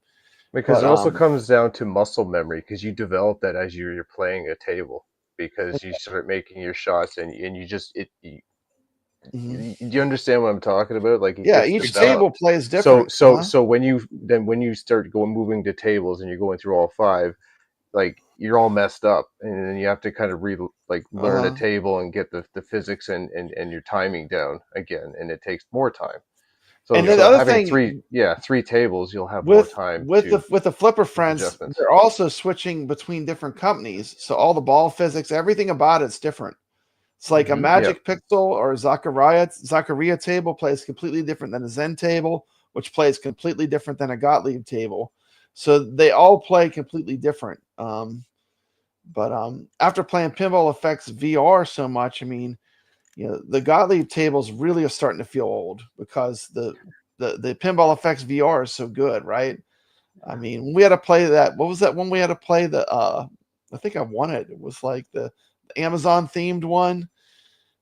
Because it also comes down to muscle memory, because you develop that as you're playing a table. because you start making your shots and you just do you understand what I'm talking about? Like each table plays different. So when you start moving to tables and you're going through all 5, like you're all messed up, and then you have to kind of learn a table and get the physics and your timing down again, and it takes more time. So, and then the other thing, 3 tables, you'll have with, more time with the Flipper friends. They're also switching between different companies, so all the ball physics, everything about it's different. It's like a Magic Pixel or a Zaccaria table plays completely different than a Zen table, which plays completely different than a Gottlieb table. So they all play completely different. But after playing Pinball FX VR so much, I mean, the Gottlieb tables really are starting to feel old because the Pinball FX VR is so good, right? I mean, we had to play that. What was that one we had to play? I think I won it. It was like the Amazon themed one.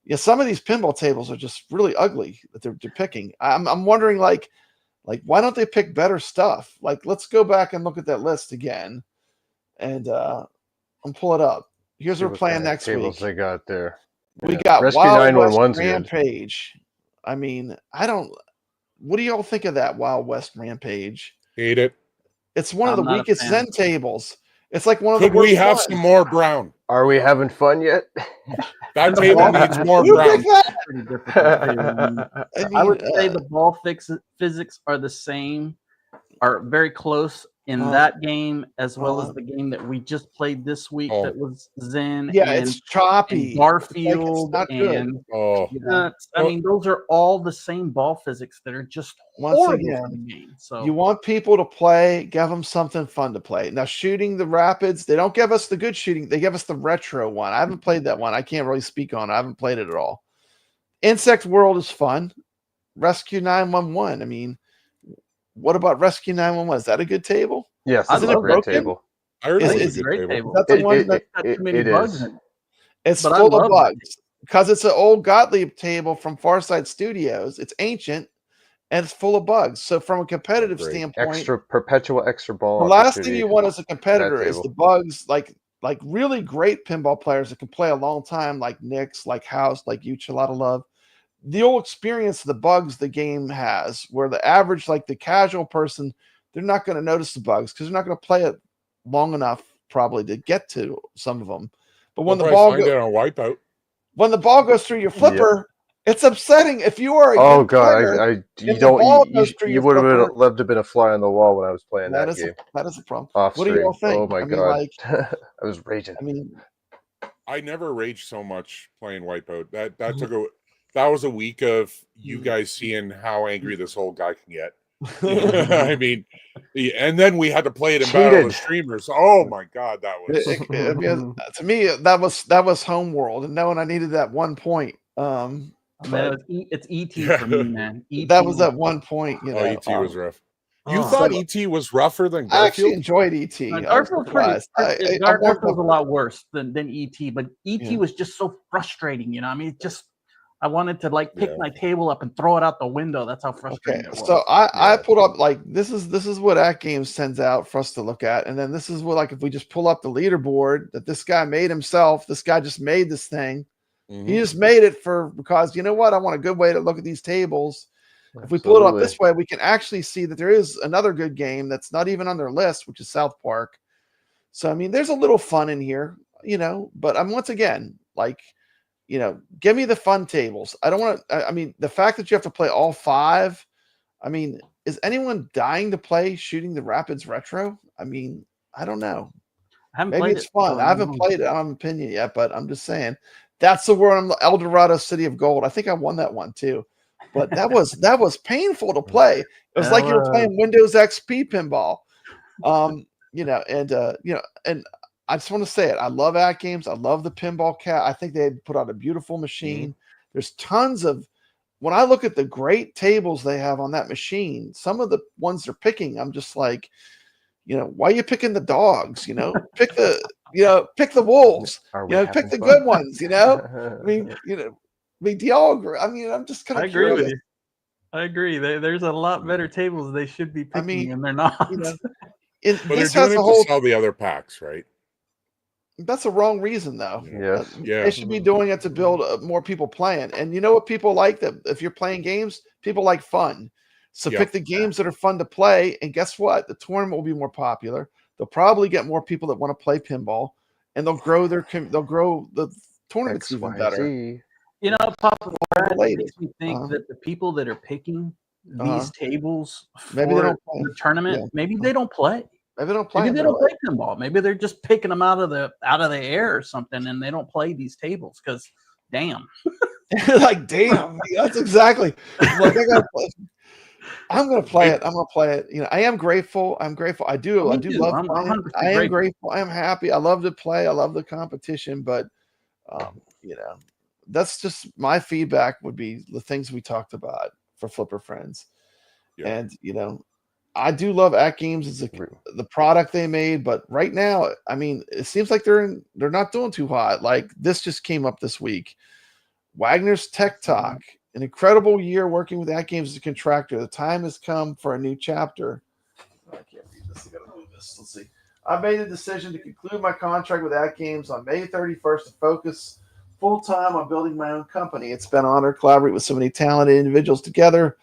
Yeah, some of these pinball tables are just really ugly that they're picking. I'm wondering, like why don't they pick better stuff? Like, let's go back and look at that list again, and pull it up. Here's what we're playing next tables week. They got there. We got Rescue Wild West 911's Rampage. I mean, what do y'all think of that Wild West Rampage? Hate it. It's one of the weakest Zen tables. It's like one of the worst. Could we have ones. some more brown? Are we having fun yet? That table needs more brown. I would say the ball physics are the same, are very close in that game, as well as the game that we just played this week that was Zen. Yeah, it's choppy. Garfield like and I mean, those are all the same ball physics that are just horrible for the game. So you want people to play, give them something fun to play. Now, shooting the Rapids, they don't give us the good shooting. They give us the retro one. I haven't played that one. I can't really speak on it. I haven't played it at all. Insect World is fun. Rescue 911. I mean, what about Rescue 911? Is that a good table? Yes, it's a great table. I heard it's a great table. That's the one that's got too many bugs in it. It's full of bugs because it's an old Gottlieb table from Farside Studios. It's ancient and it's full of bugs. So from a competitive standpoint, perpetual extra ball. The last thing you want as a competitor is the bugs, like really great pinball players that can play a long time, like Nix, like House, like you, ChalataLove. The old experience of the bugs the game has, where the average, like the casual person, they're not going to notice the bugs because they're not going to play it long enough probably to get to some of them. But when the ball goes through your flipper, it's upsetting. If you are a player, you would have loved to have been a fly on the wall when I was playing that game. That is a problem. What do you all think? Oh my god, I was raging. I mean, I never raged so much playing Wipeout. That was a week of you guys seeing how angry this old guy can get. I mean, and then we had to play it in Battle of Streamers. Oh my god, that was to me that was Homeworld, and knowing I needed that 1 point. Man, it's ET for me, man. That was at 1 point. ET was rough. You thought ET was rougher than Garfield? I actually enjoyed ET. Garfield's a lot worse than ET, but ET was just so frustrating. I mean, it just. I wanted to pick my table up and throw it out the window. That's how frustrating it was. So I pulled up this is what AtGames sends out for us to look at, and then this is what if we just pull up the leaderboard that this guy made himself. This guy just made this thing. He just made it because you know what? I want a good way to look at these tables. Absolutely. If we pull it up this way, we can actually see that there is another good game that's not even on their list, which is South Park. So I mean, there's a little fun in here, But I'm once again give me the fun tables. I don't want to. I mean, the fact that you have to play all 5. I mean, is anyone dying to play Shooting the Rapids Retro? I mean, I don't know. Maybe it's fun. I haven't played it. I don't have an opinion yet, but I'm just saying that's the word. I'm El Dorado City of Gold. I think I won that one too, but that was painful to play. It was like you were playing Windows XP pinball. And I just want to say it. I love AtGames. I love the Pinball Cat. I think they put out a beautiful machine. There's tons of, when I look at the great tables they have on that machine, some of the ones they're picking, I'm just like, why are you picking the dogs? Pick the wolves. Pick the good ones. I mean, do y'all agree? I mean, I'm just kind of agree with you. I agree. There's a lot better tables they should be picking, and they're not. But they're doing it to sell the other packs, right? That's the wrong reason, though. Yes. Yeah. They should be doing it to build more people playing. And you know what people like? That if you're playing games, people like fun. So Yep. pick the games that are fun to play. And guess what? The tournament will be more popular. They'll probably get more people that want to play pinball, and they'll grow the tournaments even better. You know, Papa, Brad, it related. makes me think that the people that are picking these tables Maybe they for don't play. the tournament, Yeah. maybe they don't play. Maybe they don't play. Maybe they don't play pinball. Maybe they're just picking them out of the air or something, and they don't play these tables because, damn. Like, damn, that's exactly. Like, I'm gonna play it. I'm gonna play it. You know, I am grateful. I'm grateful. I do love playing. I am grateful. I am happy. I love to play. I love the competition, but you know, that's just my feedback would be the things we talked about for Flipper Friends. Yeah. And you know, I do love AtGames as the product they made, but right now, I mean, it seems like they're not doing too hot. Like this just came up this week. Wagner's TechTalk, an incredible year working with AtGames as a contractor. The time has come for a new chapter. I can't read this. I gotta move this. Let's see. I made a decision to conclude my contract with AtGames on May 31st to focus full time on building my own company. It's been an honor to collaborate with so many talented individuals together.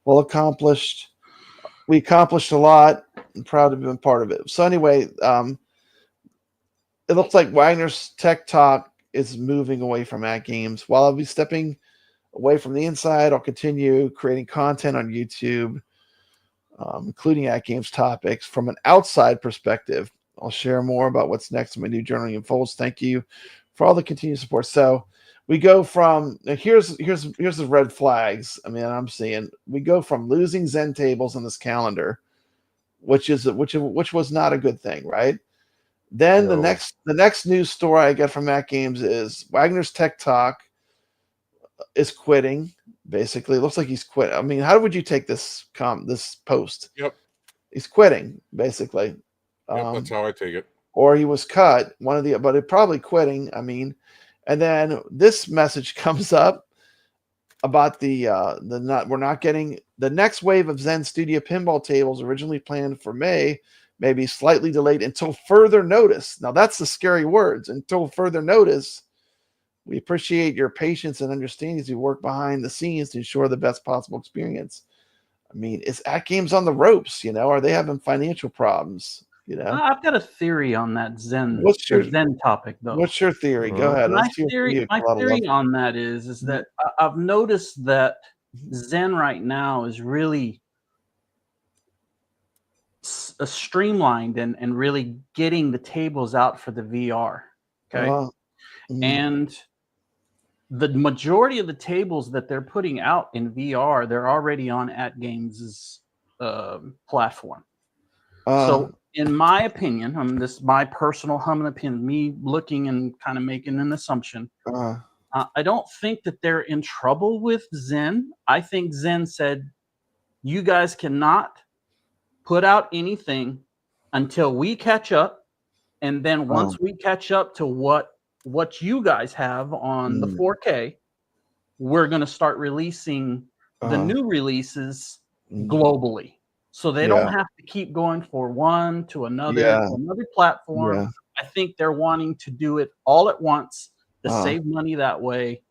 Well accomplished. We accomplished a lot. I'm proud to have been part of it. So anyway, it looks like Wagner's TechTalk is moving away from AtGames. While I'll be stepping away from the inside, I'll continue creating content on YouTube, including AtGames topics from an outside perspective. I'll share more about what's next in my new journaling unfolds. Thank you for all the continued support. So we go from here's the red flags. I mean, I'm seeing we go from losing Zen tables on this calendar, which was not a good thing, right? Then the next news story I get from AtGames is Wagner's TechTalk is quitting. Basically, it looks like he's quit. I mean, how would you take this post? Yep, he's quitting basically. Yep, that's how I take it. Or he was cut. But it probably quitting. I mean. And then this message comes up about we're not getting the next wave of Zen Studio pinball tables originally planned for May may be slightly delayed until further notice. Now that's the scary words. Until further notice. We appreciate your patience and understanding as we work behind the scenes to ensure the best possible experience. I mean, is AtGames on the ropes? You know, are they having financial problems? You know, I've got a theory on that Zen topic, though. What's your theory? Go ahead. My theory on that is that I've noticed that Zen right now is really streamlined and really getting the tables out for the VR. Okay. And the majority of the tables that they're putting out in VR, they're already on AtGames' platform. So in my opinion, this is my personal humming opinion, me looking and kind of making an assumption. I don't think that they're in trouble with Zen. I think Zen said, you guys cannot put out anything until we catch up. And then once we catch up to what you guys have on the 4K, we're going to start releasing the new releases globally. So they don't have to keep going for one to another platform. I think they're wanting to do it all at once to save money that way.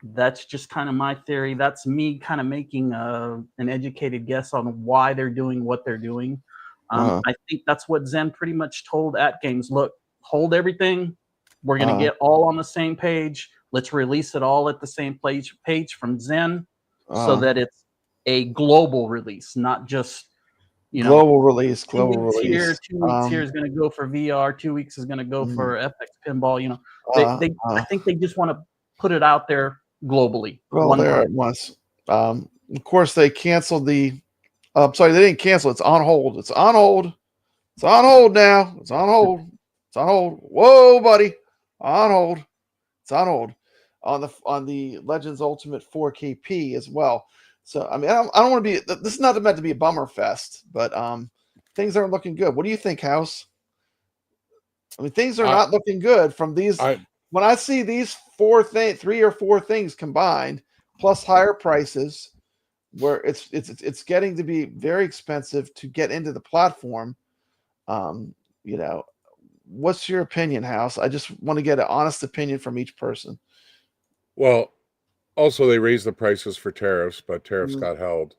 That's just kind of my theory. That's me kind of making an educated guess on why they're doing what they're doing. I think that's what Zen pretty much told AtGames. Look, hold everything. We're going to get all on the same page. Let's release it all at the same page from Zen so that it's a global release, not just global release. Here, 2 weeks here is going to go for VR. 2 weeks is going to go for FX Pinball. You know, I think they just want to put it out there globally. Well, there it was. Of course, they canceled the. Sorry, they didn't cancel. It's on hold. It's on hold. It's on hold now. It's on hold. It's on hold. Whoa, buddy. On hold. It's on hold on the Legends Ultimate 4KP as well. So I mean, I don't want to be. This is not meant to be a bummer fest, but things aren't looking good. What do you think, House? I mean, things are not looking good from these. When I see these 3 or 4 things combined, plus higher prices, where it's getting to be very expensive to get into the platform. You know, what's your opinion, House? I just want to get an honest opinion from each person. Well, also they raised the prices for tariffs, but tariffs got held,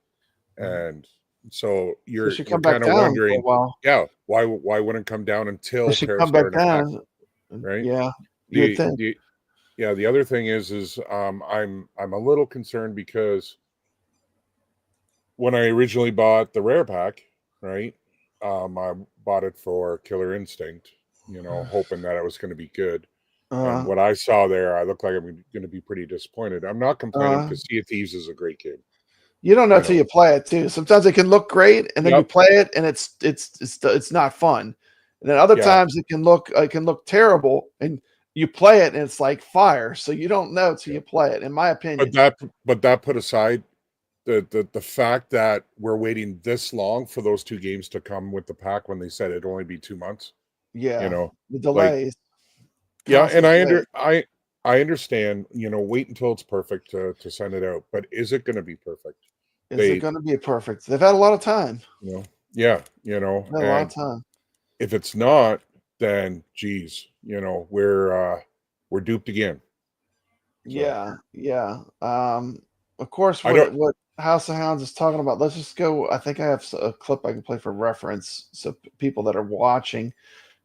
and so you're kind of wondering, yeah, why wouldn't it come down until tariffs are in effect, right? Yeah, you would think. The other thing is I'm a little concerned because when I originally bought the rare pack, right, I bought it for Killer Instinct, hoping that it was going to be good. And what I saw there, I look like I'm going to be pretty disappointed. I'm not complaining because Sea of Thieves is a great game. You don't know till you play it too. Sometimes it can look great, and then you play it, and it's not fun. And then other times it can look terrible, and you play it, and it's like fire. So you don't know till you play it, in my opinion. But that put aside, the fact that we're waiting this long for those two games to come with the pack when they said it'd only be 2 months. Yeah, the delays. And I understand, wait until it's perfect to send it out, but is it going to be perfect? Is it going to be perfect? They've had a lot of time. A lot of time. If it's not, then geez, we're duped again. So. Yeah. Of course, what House of Hounds is talking about. Let's just go. I think I have a clip I can play for reference, so people that are watching.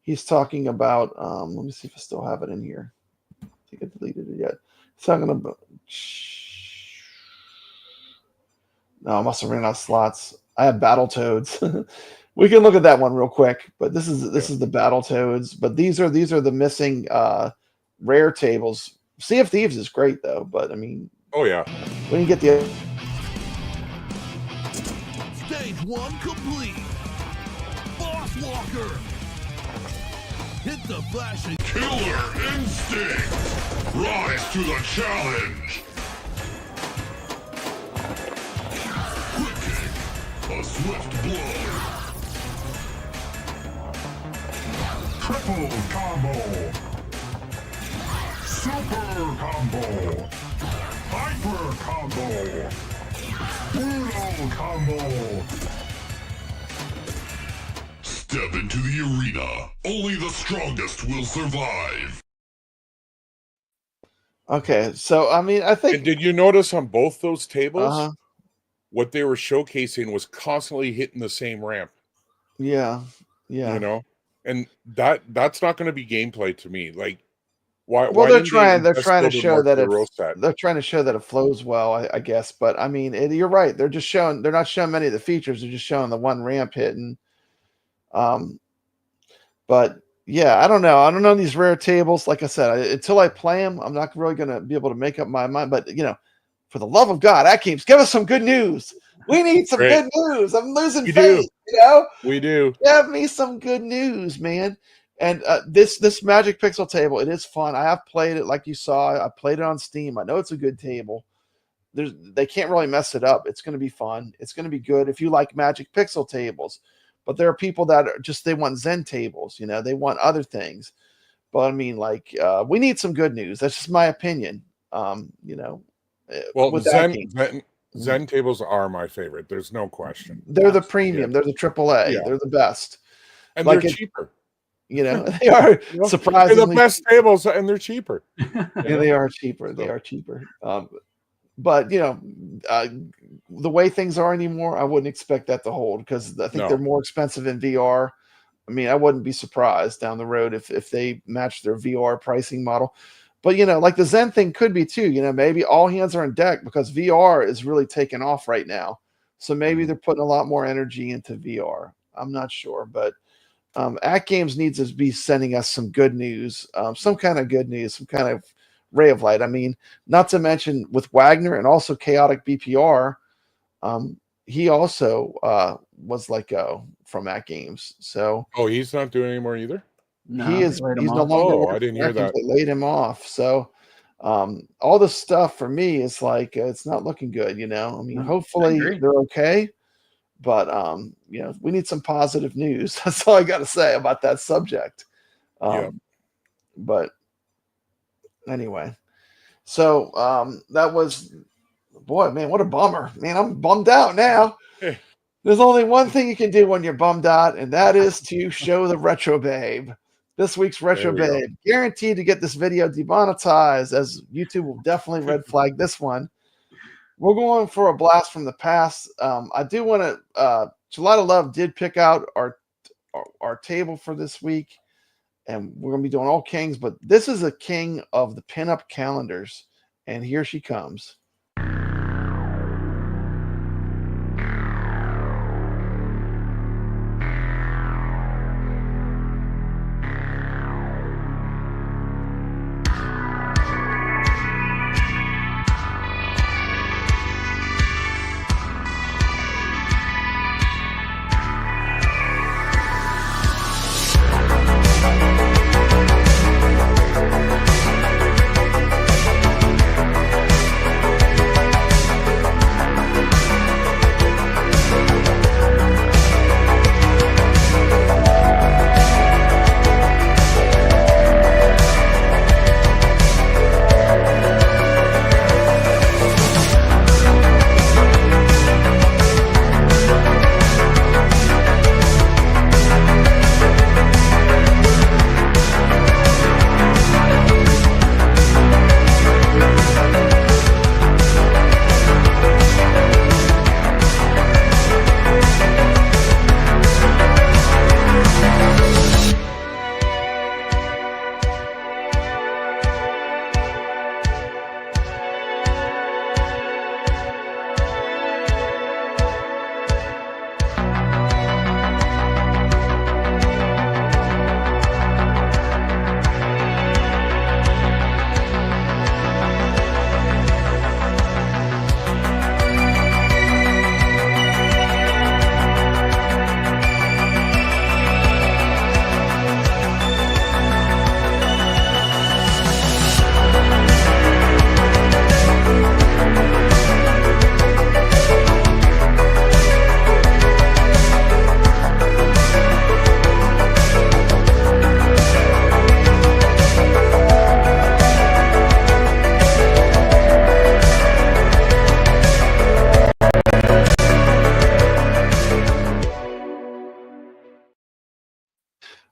He's talking about. Let me see if I still have it in here. I think I deleted it yet. He's talking about. No, I must have ran out of slots. I have Battletoads. We can look at that one real quick. But this is the Battletoads. But these are the missing rare tables. Sea of Thieves is great though. But I mean. Oh yeah. When you get the. Stage 1 complete. Boss Walker. Hit the flashing. Killer Instinct. Rise to the challenge. Quick kick. A swift blow. Triple combo. Super combo. Hyper combo. Brutal combo. Step into the arena. Only the strongest will survive. Okay, so I mean, I think. And did you notice on both those tables, what they were showcasing was constantly hitting the same ramp? Yeah. And that's not going to be gameplay to me. Like, why? Well, they're trying to show that they're trying to show that it flows well, I guess. But I mean, you're right. They're not showing many of the features. They're just showing the one ramp hitting. But yeah, I don't know these rare tables. Like I said, until I play them, I'm not really going to be able to make up my mind. But for the love of God, AtGames, give us some good news. We need some good news. I'm losing faith. We do. Give me some good news, man. And this Magic Pixel table, it is fun. I have played it, like you saw. I played it on Steam. I know it's a good table. They can't really mess it up. It's going to be fun. It's going to be good if you like Magic Pixel tables. But there are people that they want Zen tables. They want other things. But I mean, like, we need some good news. That's just my opinion. Well, Zen tables are my favorite. There's no question. They're the premium. They're the AAA. Yeah. They're the best. And they're cheaper. They are surprisingly. They're the best tables, and they're cheaper. Yeah, they are cheaper. They are cheaper. But the way things are anymore, I wouldn't expect that to hold because I think they're more expensive in VR. I mean, I wouldn't be surprised down the road if they match their VR pricing model. But like the Zen thing could be too. Maybe all hands are on deck because VR is really taking off right now. So maybe they're putting a lot more energy into VR. I'm not sure, but AtGames needs to be sending us some good news, some kind of good news, some kind of ray of light. I mean, not to mention with Wagner and also Chaotic BPR, he also was let go from AtGames. So he's not doing anymore either. No, he's no longer. I didn't hear that. They laid him off. So all this stuff for me is like it's not looking good. I mean, hopefully they're okay. But we need some positive news. That's all I got to say about that subject. But anyway, so that was, boy, man, what a bummer, man. I'm bummed out now. There's only one thing you can do when you're bummed out, and that is to show the retro babe. This week's Retro Babe. Guaranteed to get this video demonetized, as YouTube will definitely red flag this one. We're going for a blast from the past. I do want to, ChalataLove did pick out our table for this week, and we're going to be doing all kings, but this is a king of the pinup calendars, and here she comes.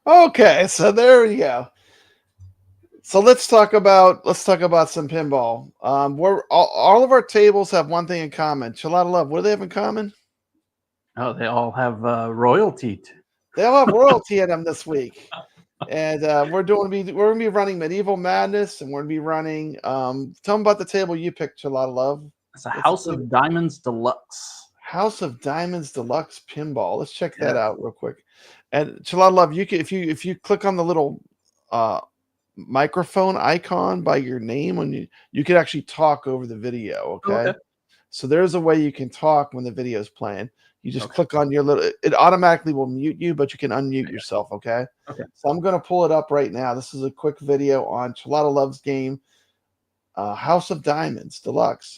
Okay, so there we go. So let's talk about some pinball. We're all of our tables have one thing in common. ChalataLove, what do they have in common? Oh, they all have royalty. They all have royalty in them this week, and we're gonna be running Medieval Madness, and we're gonna be running. Tell them about the table you picked, ChalataLove. It's a House of Diamonds Deluxe. House of Diamonds Deluxe Pinball. Let's check that out real quick. And ChalataLove, you can if you click on the little microphone icon by your name, when you can actually talk over the video. Okay. So there's a way you can talk when the video is playing. You just click on your little, it automatically will mute you, but you can unmute yourself. Okay. So I'm going to pull it up right now. This is a quick video on ChalataLove's game, House of Diamonds Deluxe.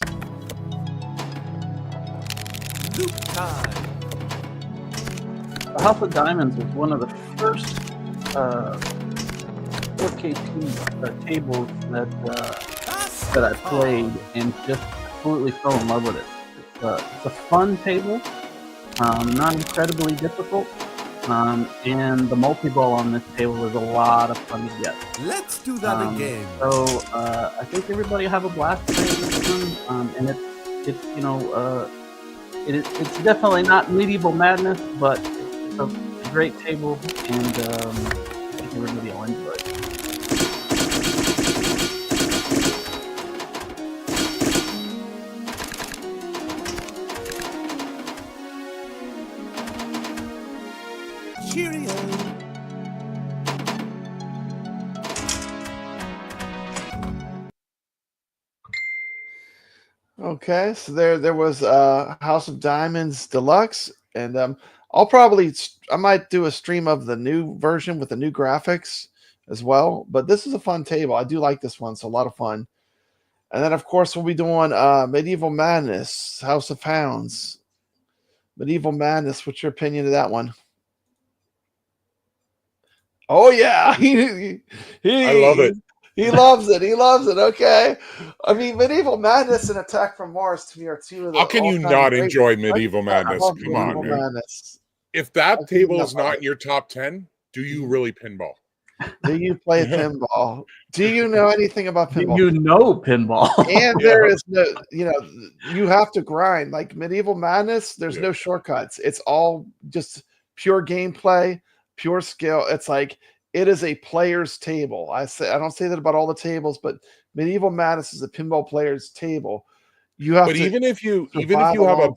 Loop time. The House of Diamonds was one of the first 4K tables that I played and just completely fell in love with it. It's a fun table, not incredibly difficult, and the multi-ball on this table is a lot of fun to get. Let's do that again. So I think everybody will have a blast playing this one, and it's definitely not Medieval Madness, but it's a great table, and I think everybody will enjoy it. Cheerio. Okay, so there was House of Diamonds Deluxe, and I might do a stream of the new version with the new graphics as well. But this is a fun table. I do like this one. It's a lot of fun. And then of course we'll be doing Medieval Madness, House of Hounds. Medieval Madness. What's your opinion of that one? Oh yeah, I love it. He loves it. He loves it. Okay. I mean, Medieval Madness and Attack from Mars to me are two of the. How can you not enjoy Medieval Madness? Come on, man. If that table is not in your top 10, do you really pinball? Do you play pinball? Do you know anything about pinball? You know pinball. And there is no, you have to grind. Like Medieval Madness, there's no shortcuts. It's all just pure gameplay, pure skill. It's like it is a player's table. I don't say that about all the tables, but Medieval Madness is a pinball player's table. You have but to even if you have a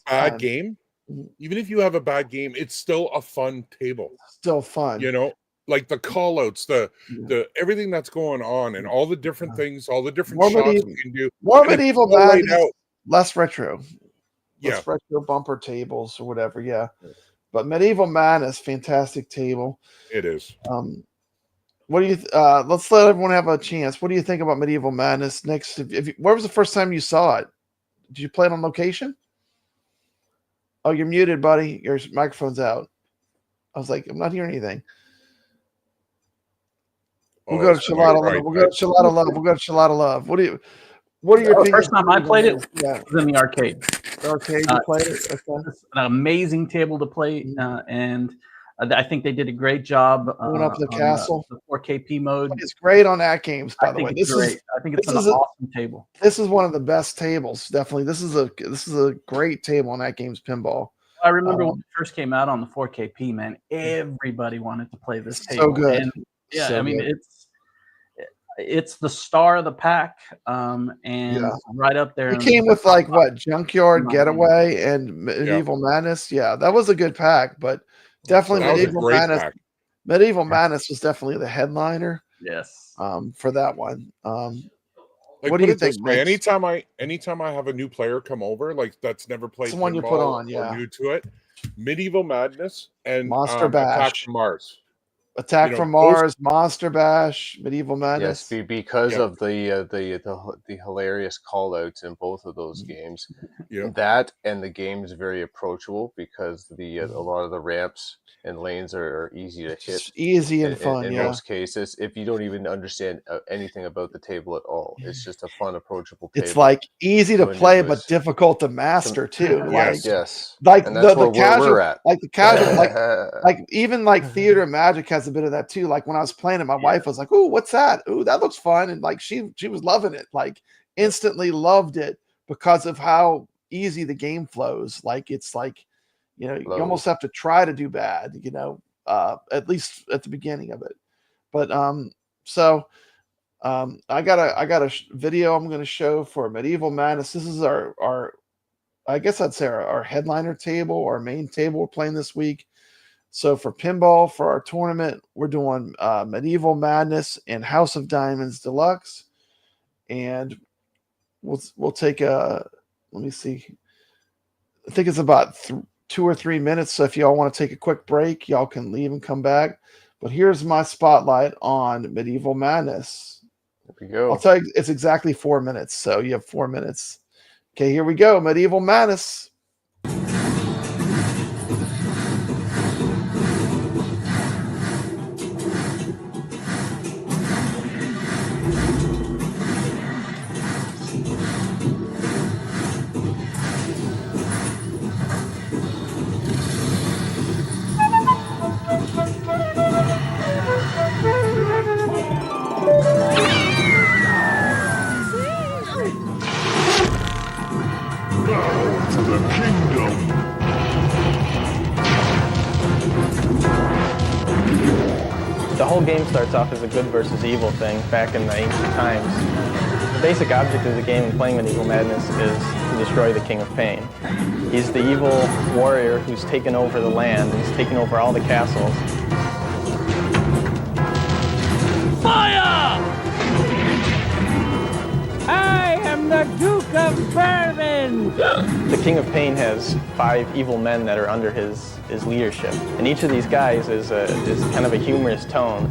bad game, it's still a fun table. Still fun. Like the call outs, the everything that's going on and all the different things, all the different shots we can do. More Medieval Madness, less retro. Less retro bumper tables or whatever, But Medieval Madness, fantastic table. It is. What do you let's let everyone have a chance. What do you think about Medieval Madness? Next, where was the first time you saw it? Did you play it on location? Oh, you're muted, buddy. Your microphone's out. I was like, I'm not hearing anything. We'll go to ChalataLove. We'll go to ChalataLove. We'll go to ChalataLove. What are your opinions? First time I played it was in the arcade. The arcade, you played it? Okay. It's an amazing table to play, and I think they did a great job. Going up the castle. The 4KP mode. It's great on AtGames, by the way. This is great. I think it's an awesome table. This is one of the best tables, definitely. This is a great table on AtGames Pinball. I remember when it first came out on the 4KP, man, everybody wanted to play this table. So good. And I mean, it's the star of the pack, and right up there. It came with like what, Junkyard, Getaway, and Medieval Madness. Yeah, that was a good pack, but definitely Medieval Madness was definitely the headliner. Yes. For that one. What do you think? Anytime I have a new player come over, like that's never played the one you put on, new to it, Medieval Madness and Monster Bash. Attack from Mars. Attack from Mars, Monster Bash, Medieval Madness. Yes, because of the hilarious call-outs in both of those games. That and the game is very approachable because a lot of the ramps and lanes are easy to hit. It's easy and fun, in most cases, if you don't even understand anything about the table at all. It's just a fun, approachable table. It's like easy to play, but difficult to master too. Yes. Like and that's the casual, we're at. like the casual, like even like Theater of Magic has a bit of that too. Like when I was playing it, my wife was like, "Ooh, what's that? Ooh, that looks fun," and like she was loving it. Like instantly loved it because of how easy the game flows. Like it's like, you almost have to try to do bad, at least at the beginning of it. But I got a video I'm going to show for Medieval Madness. This is our I guess I'd say our headliner table, our main table we're playing this week. So for pinball, for our tournament, we're doing Medieval Madness and House of Diamonds Deluxe, and we'll take let me see. I think it's about 2 or 3 minutes. So if y'all want to take a quick break, y'all can leave and come back. But here's my spotlight on Medieval Madness. There we go. I'll tell you, it's exactly 4 minutes. So you have 4 minutes. Okay, here we go. Medieval Madness. The whole game starts off as a good versus evil thing back in the ancient times. The basic object of the game in playing Medieval Madness is to destroy the King of Pain. He's the evil warrior who's taken over the land, and he's taken over all the castles. Fire! I am the Duke of Bourbon! The King of Pain has 5 evil men that are under his leadership. And each of these guys is kind of a humorous tone.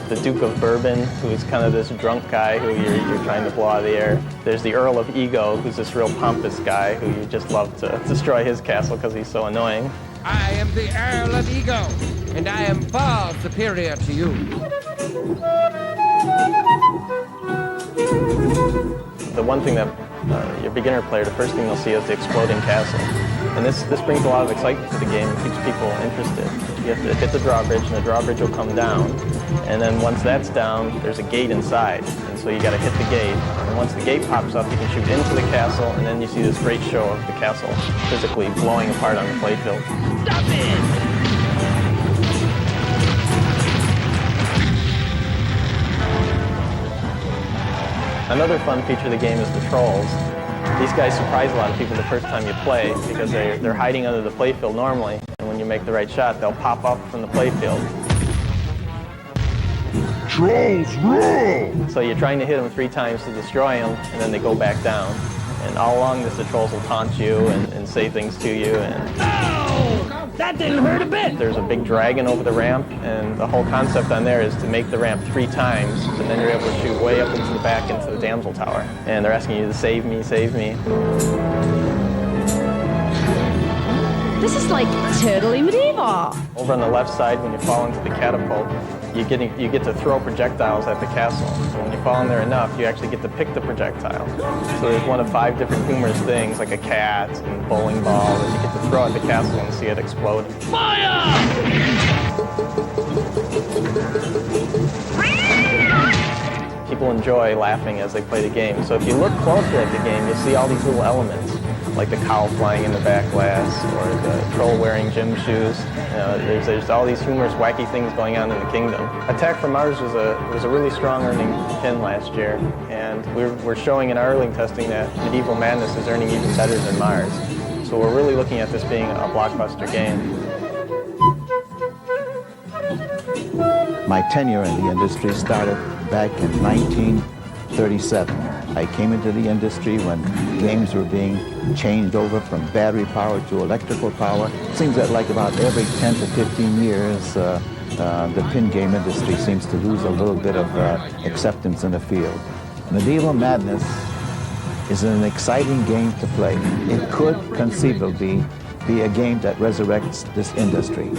The Duke of Bourbon, who is kind of this drunk guy who you're trying to blow out of the air. There's the Earl of Ego, who's this real pompous guy who you just love to destroy his castle because he's so annoying. I am the Earl of Ego, and I am far superior to you. The one thing that your beginner player, the first thing they'll see is the exploding castle. And this brings a lot of excitement to the game and keeps people interested. You have to hit the drawbridge, and the drawbridge will come down. And then once that's down, there's a gate inside. And so you got to hit the gate. And once the gate pops up, you can shoot into the castle, and then you see this great show of the castle physically blowing apart on the playfield. Stop it! Another fun feature of the game is the trolls. These guys surprise a lot of people the first time you play because they're hiding under the playfield normally, and when you make the right shot, they'll pop up from the playfield. Trolls rule! So you're trying to hit them 3 times to destroy them, and then they go back down. And all along this, the trolls will taunt you and say things to you. And that didn't hurt a bit! There's a big dragon over the ramp, and the whole concept on there is to make the ramp 3 times, and then you're able to shoot way up into the back into the damsel tower. And they're asking you to save me, save me. This is like totally medieval. Over on the left side, when you fall into the catapult, you get to throw projectiles at the castle. So when you fall in there enough, you actually get to pick the projectile. So there's one of 5 different humorous things, like a cat and a bowling ball, that you get to throw at the castle and see it explode. Fire! People enjoy laughing as they play the game. So if you look closely at the game, you'll see all these little elements, like the cow flying in the back glass, or the troll wearing gym shoes. There's all these humorous, wacky things going on in the kingdom. Attack from Mars was a really strong earning pin last year, and we're showing in our early testing that Medieval Madness is earning even better than Mars. So we're really looking at this being a blockbuster game. My tenure in the industry started back in 1937. I came into the industry when games were being changed over from battery power to electrical power. Seems that like about every 10 to 15 years, the pin game industry seems to lose a little bit of acceptance in the field. Medieval Madness is an exciting game to play. It could conceivably be a game that resurrects this industry.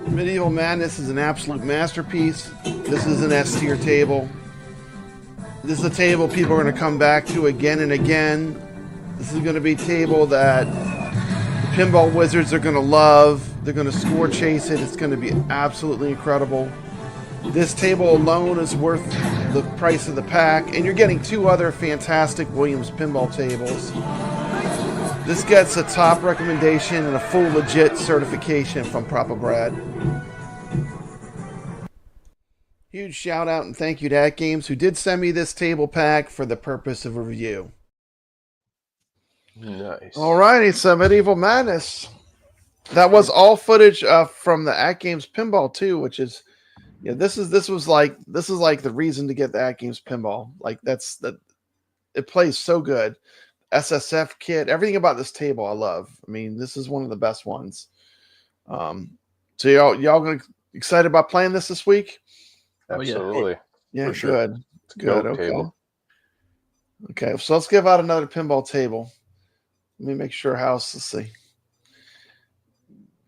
Medieval Madness is an absolute masterpiece. This is an S-tier table. This is a table people are going to come back to again and again. This is going to be a table that the Pinball Wizards are going to love. They're going to score chase it. It's going to be absolutely incredible. This table alone is worth the price of the pack, and you're getting 2 other fantastic Williams pinball tables. This gets a top recommendation and a full legit certification from Proper Brad. Huge shout out and thank you to AtGames, who did send me this table pack for the purpose of a review. Nice. Alrighty, so Medieval Madness. That was all footage from the AtGames Pinball too, which is, yeah, this is like the reason to get the AtGames Pinball. Like it plays so good. SSF kit, everything about this table I love. I mean, this is one of the best ones. So y'all gonna excited about playing this week? Absolutely. Yeah, sure. good. It's good. Goat Okay. table. Okay, so let's give out another pinball table. Let me make sure House. Let's see.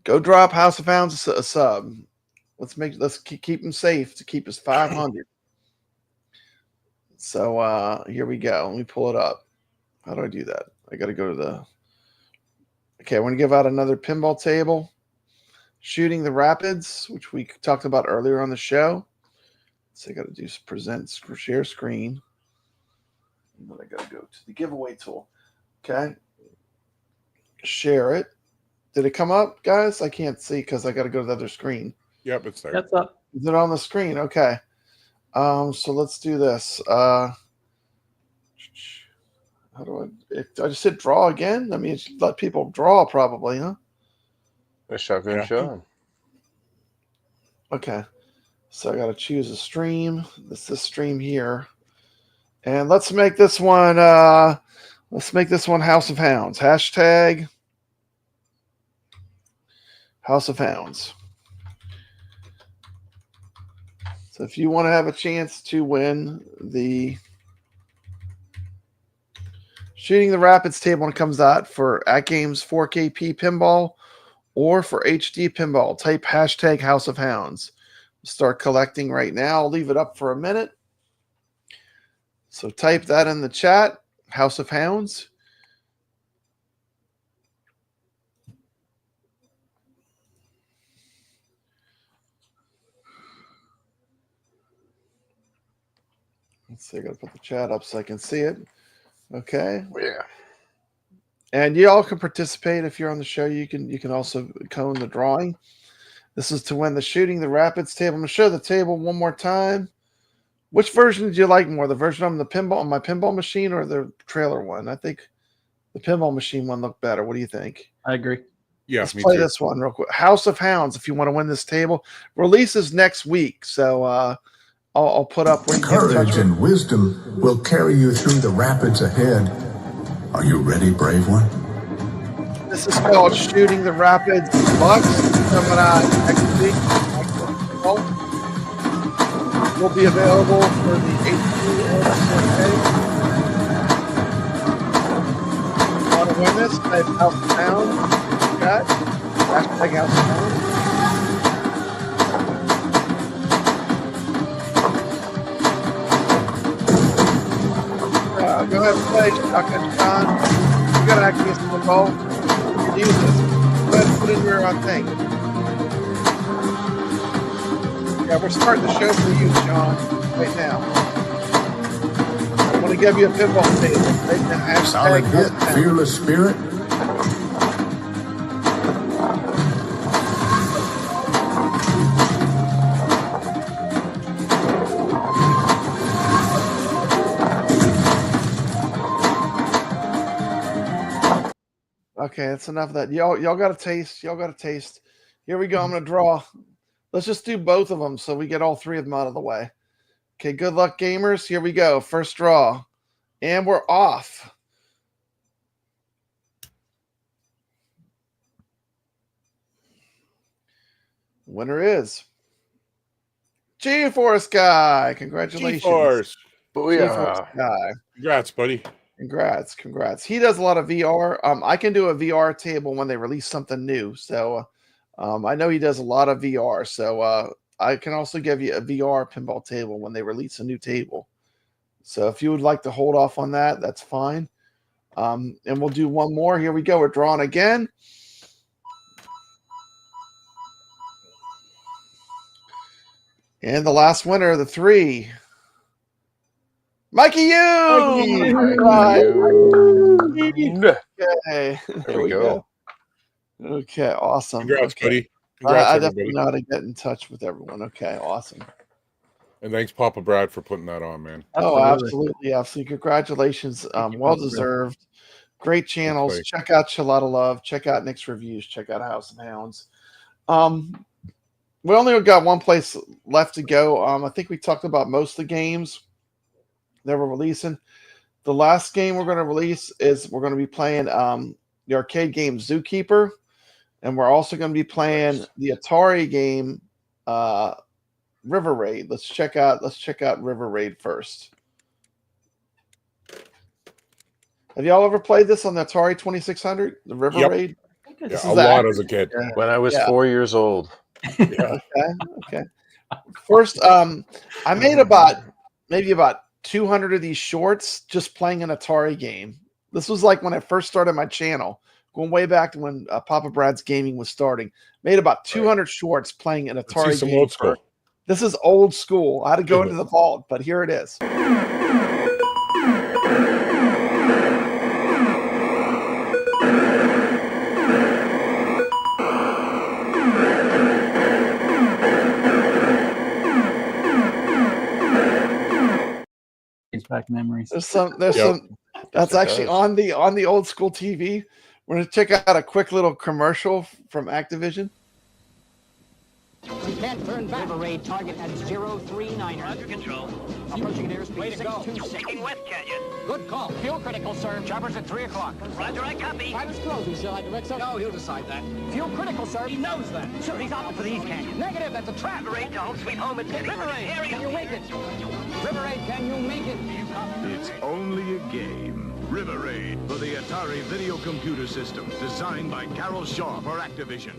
Go drop House of Hounds a sub. Let's keep him safe to keep us 500. So here we go. Let me pull it up. How do I do that? I got to go to the. Okay, I want to give out another pinball table. Shooting the Rapids, which we talked about earlier on the show. So I got to do present, share screen. And then I got to go to the giveaway tool. Okay. Share it. Did it come up, guys? I can't see because I got to go to the other screen. Yep, it's there. That's up. Is it on the screen? Okay. So let's do this. How do I just hit draw again? I mean, let people draw probably, huh? A shotgun shot. Okay. So I got to choose a stream. This stream here. And let's make this one House of Hounds. Hashtag House of Hounds. So if you want to have a chance to win the Shooting the Rapids table when it comes out for AtGames 4KP Pinball or for HD Pinball. Type hashtag House of Hounds. Start collecting right now. I'll leave it up for a minute. So type that in the chat, House of Hounds. Let's see, I gotta put the chat up so I can see it. Okay. Yeah. And you all can participate if you're on the show. You can also cone the drawing. This is to win the Shooting the Rapids table. I'm gonna show the table one more time. Which version did you like more? The version on the pinball on my pinball machine or the trailer one? I think the pinball machine one looked better. What do you think? I agree. Yeah, let's play this one real quick. House of Hounds. If you want to win this table, releases next week. So I'll put up where you Courage and wisdom will carry you through the rapids ahead. Are you ready, brave one? This is called Shooting the Rapids Deluxe. Coming out next week. Will be available for the HD or the 4K. Want to win this? Type House of Hounds. Got hashtag House of Hounds. Go ahead and play, Chuck and John. You got access to the ball. You can use this. Go ahead and put in your thing. Yeah, we're starting the show for you, Sean, right now. I want to give you a pinball table. Right now. Solid hit, fearless spirit. Okay, that's enough of that. Y'all got a taste. Y'all got a taste. Here we go. I'm going to draw. Let's just do both of them so we get all three of them out of the way. Okay, good luck, gamers. Here we go. First draw. And we're off. Winner is G-Force Guy. Congratulations. G-Force. G-Force Guy. Congrats, buddy. Congrats. He does a lot of VR. I can do a VR table when they release something new. So I know he does a lot of VR. So I can also give you a VR pinball table when they release a new table. So if you would like to hold off on that, that's fine. And we'll do one more. Here we go. We're drawing again. And the last winner, the 3. Mikey, you! Okay. There we go. Okay, awesome. Congrats, okay. buddy. Congrats, I everybody. definitely know how to get in touch with everyone. Okay, awesome. And thanks, Papa Brad, for putting that on, man. Oh, absolutely. Congratulations. Well deserved. Great channels. Check out ChalataLove. Check out NixReviews. Check out House of Hounds. We only got one place left to go. I think we talked about most of the games that we're releasing. The last game we're going to release is we're going to be playing the arcade game Zookeeper, and we're also going to be playing the Atari game River Raid. Let's check out River Raid first. Have y'all ever played this on the Atari 2600? The River Raid? Yeah, a lot as a kid. When I was 4 years old. Okay. First, I made maybe about 200 of these shorts just playing an Atari game. This was like when I first started my channel, going way back to when Papa Brad's Gaming was starting. Made about 200 shorts playing an Atari game. Old school. This is old school. I had to go into the vault, but here it is. Back memories. There's some. That's actually on the old school TV. We're gonna check out a quick little commercial from Activision. You can't turn back. River Raid target at 039er. Under control. Approaching an airspeed 626. Taking West Canyon. Good call. Fuel critical, sir. Choppers at 3 o'clock. Roger, I copy. Pilots closing. Shall I direct, sir? No, he'll decide that. Fuel critical, sir. He knows that. Sure, he's out for the East Canyon. Negative, that's a trap. River Raid to home, sweet home. It's River Raid, can you make it? River Raid, can you make it? It's only a game. River Raid for the ATARI video computer system, designed by Carol Shaw for Activision.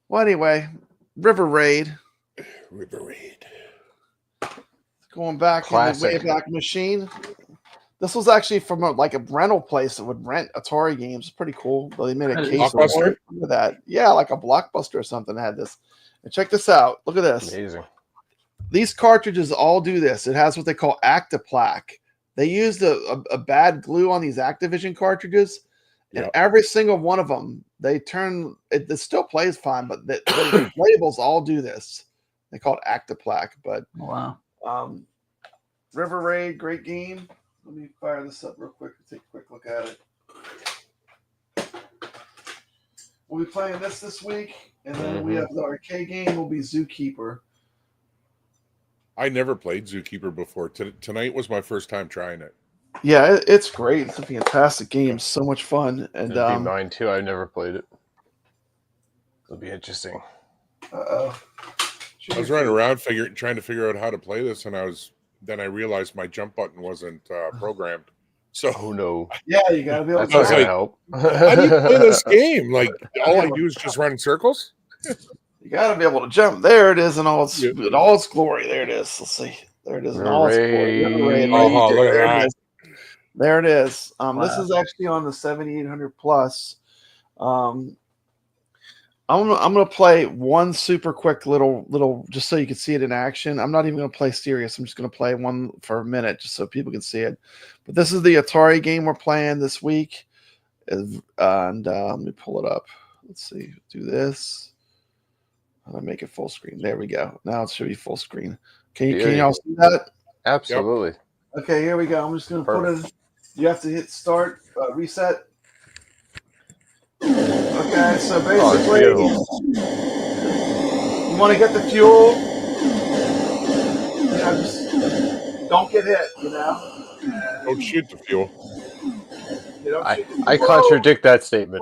Well, anyway, River Raid. River Raid. Going back in the Wayback Machine. This was actually from a rental place that would rent Atari games. It's pretty cool. They made a case for it. Look at that. Yeah, like a Blockbuster or something had this. And check this out. Look at this. Amazing. These cartridges all do this. It has what they call Actiplaque. They used a bad glue on these Activision cartridges, and every single one of them, they turn it still plays fine, but the labels all do this. They call it Actiplaque. But wow. River Raid, great game. Let me fire this up real quick and take a quick look at it. We'll be playing this week, and then we have the arcade game. Will be Zookeeper. I never played Zookeeper before. Tonight was my first time trying it. Yeah, it's great. It's a fantastic game. So much fun. And it'll be mine too. I've never played it. It'll be interesting. I was running around trying to figure out how to play this, and then I realized my jump button wasn't programmed. So no. Yeah, you gotta be able to help. How do you play this game? Like all I do is just run in circles? You got to be able to jump. There it is in all its glory. There it is. Let's see. There it is in all its glory. Look at that. There it is. This is actually on the 7800 plus. I'm gonna play one super quick little just so you can see it in action. I'm not even gonna play serious. I'm just gonna play one for a minute just so people can see it. But this is the Atari game we're playing this week, and let me pull it up. Let's see. Do this. I'll make it full screen. There we go. Now it should be full screen. Can y'all see that? Absolutely. Yep. Okay, here we go. I'm just going to put it. You have to hit start, reset. Okay, so basically, you want to get the fuel. Just don't get hit, Don't shoot the fuel. I contradict that statement.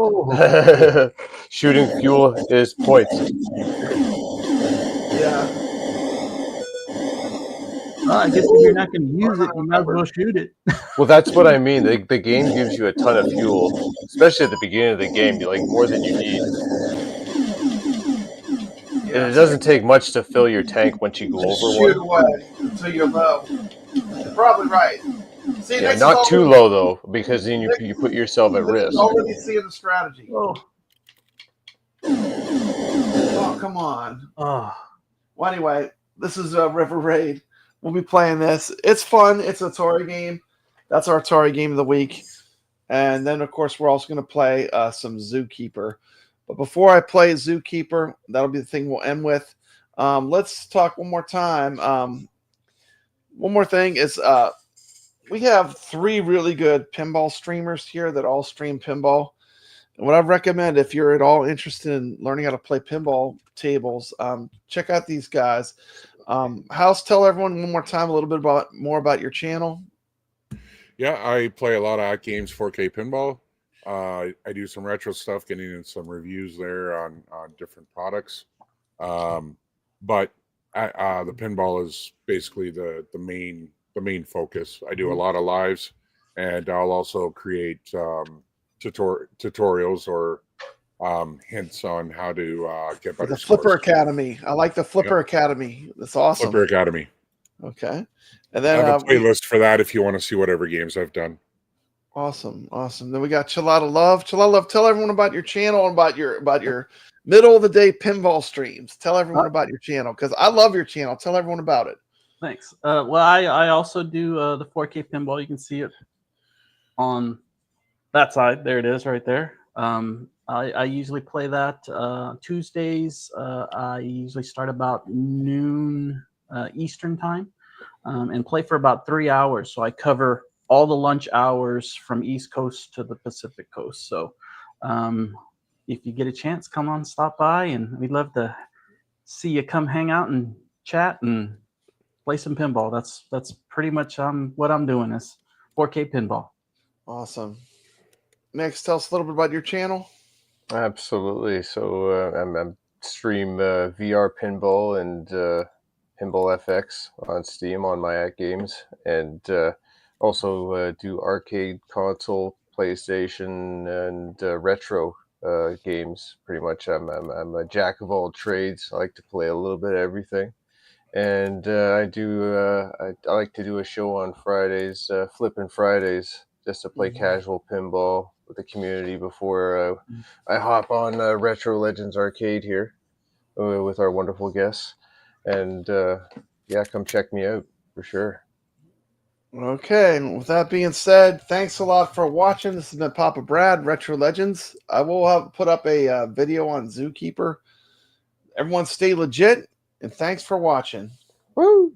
Shooting fuel is points. Yeah. Well, I guess if you're not going to use it, you might as well shoot it. Well, that's what I mean. The game gives you a ton of fuel, especially at the beginning of the game. You more than you need. And it doesn't take much to fill your tank once you go over one. Shoot away until you're low. You're probably right. See, yeah, not too low though, because then you put yourself at risk. Already seeing the strategy. Oh, come on. Oh. Well, anyway, this is River Raid. We'll be playing this. It's fun. It's an Atari game. That's our Atari game of the week. And then, of course, we're also going to play some Zookeeper. But before I play Zookeeper, that'll be the thing we'll end with. Let's talk one more time. One more thing is we have 3 really good pinball streamers here that all stream pinball. And what I recommend, if you're at all interested in learning how to play pinball tables, check out these guys. House, tell everyone one more time a little bit more about your channel. Yeah, I play a lot of AtGames 4K Pinball. I do some retro stuff, getting in some reviews there on different products. But the pinball is basically the main focus. I do a lot of lives, and I'll also create tutorials or hints on how to get better. The Flipper Academy. I like the Flipper Academy. That's awesome. Flipper Academy. Okay. And then I have a playlist for that if you want to see whatever games I've done. Awesome. Then we got ChalataLove. ChalataLove, tell everyone about your channel and about your middle of the day pinball streams. Tell everyone about your channel, because I love your channel. Tell everyone about it. Thanks. Well, I also do the 4K pinball. You can see it on that side. There it is, right there. I usually play that Tuesdays. I usually start about noon Eastern time and play for about 3 hours. So I cover all the lunch hours from East Coast to the Pacific Coast. So if you get a chance, come on, stop by, and we'd love to see you come hang out and chat and play some pinball. That's pretty much what I'm doing is 4K pinball. Awesome. Next, tell us a little bit about your channel. Absolutely. So I'm stream VR pinball and Pinball FX on Steam on my AtGames, and Also do arcade, console, PlayStation, and retro games. Pretty much, I'm a jack of all trades. I like to play a little bit of everything. And I like to do a show on Fridays, Flippin' Fridays, just to play casual pinball with the community before I hop on Retro Legends Arcade here with our wonderful guests. And yeah, come check me out for sure. Okay, with that being said, thanks a lot for watching. This has been Papa Brad, Retro Legends. I will put up a video on Zookeeper. Everyone stay legit, and thanks for watching. Woo!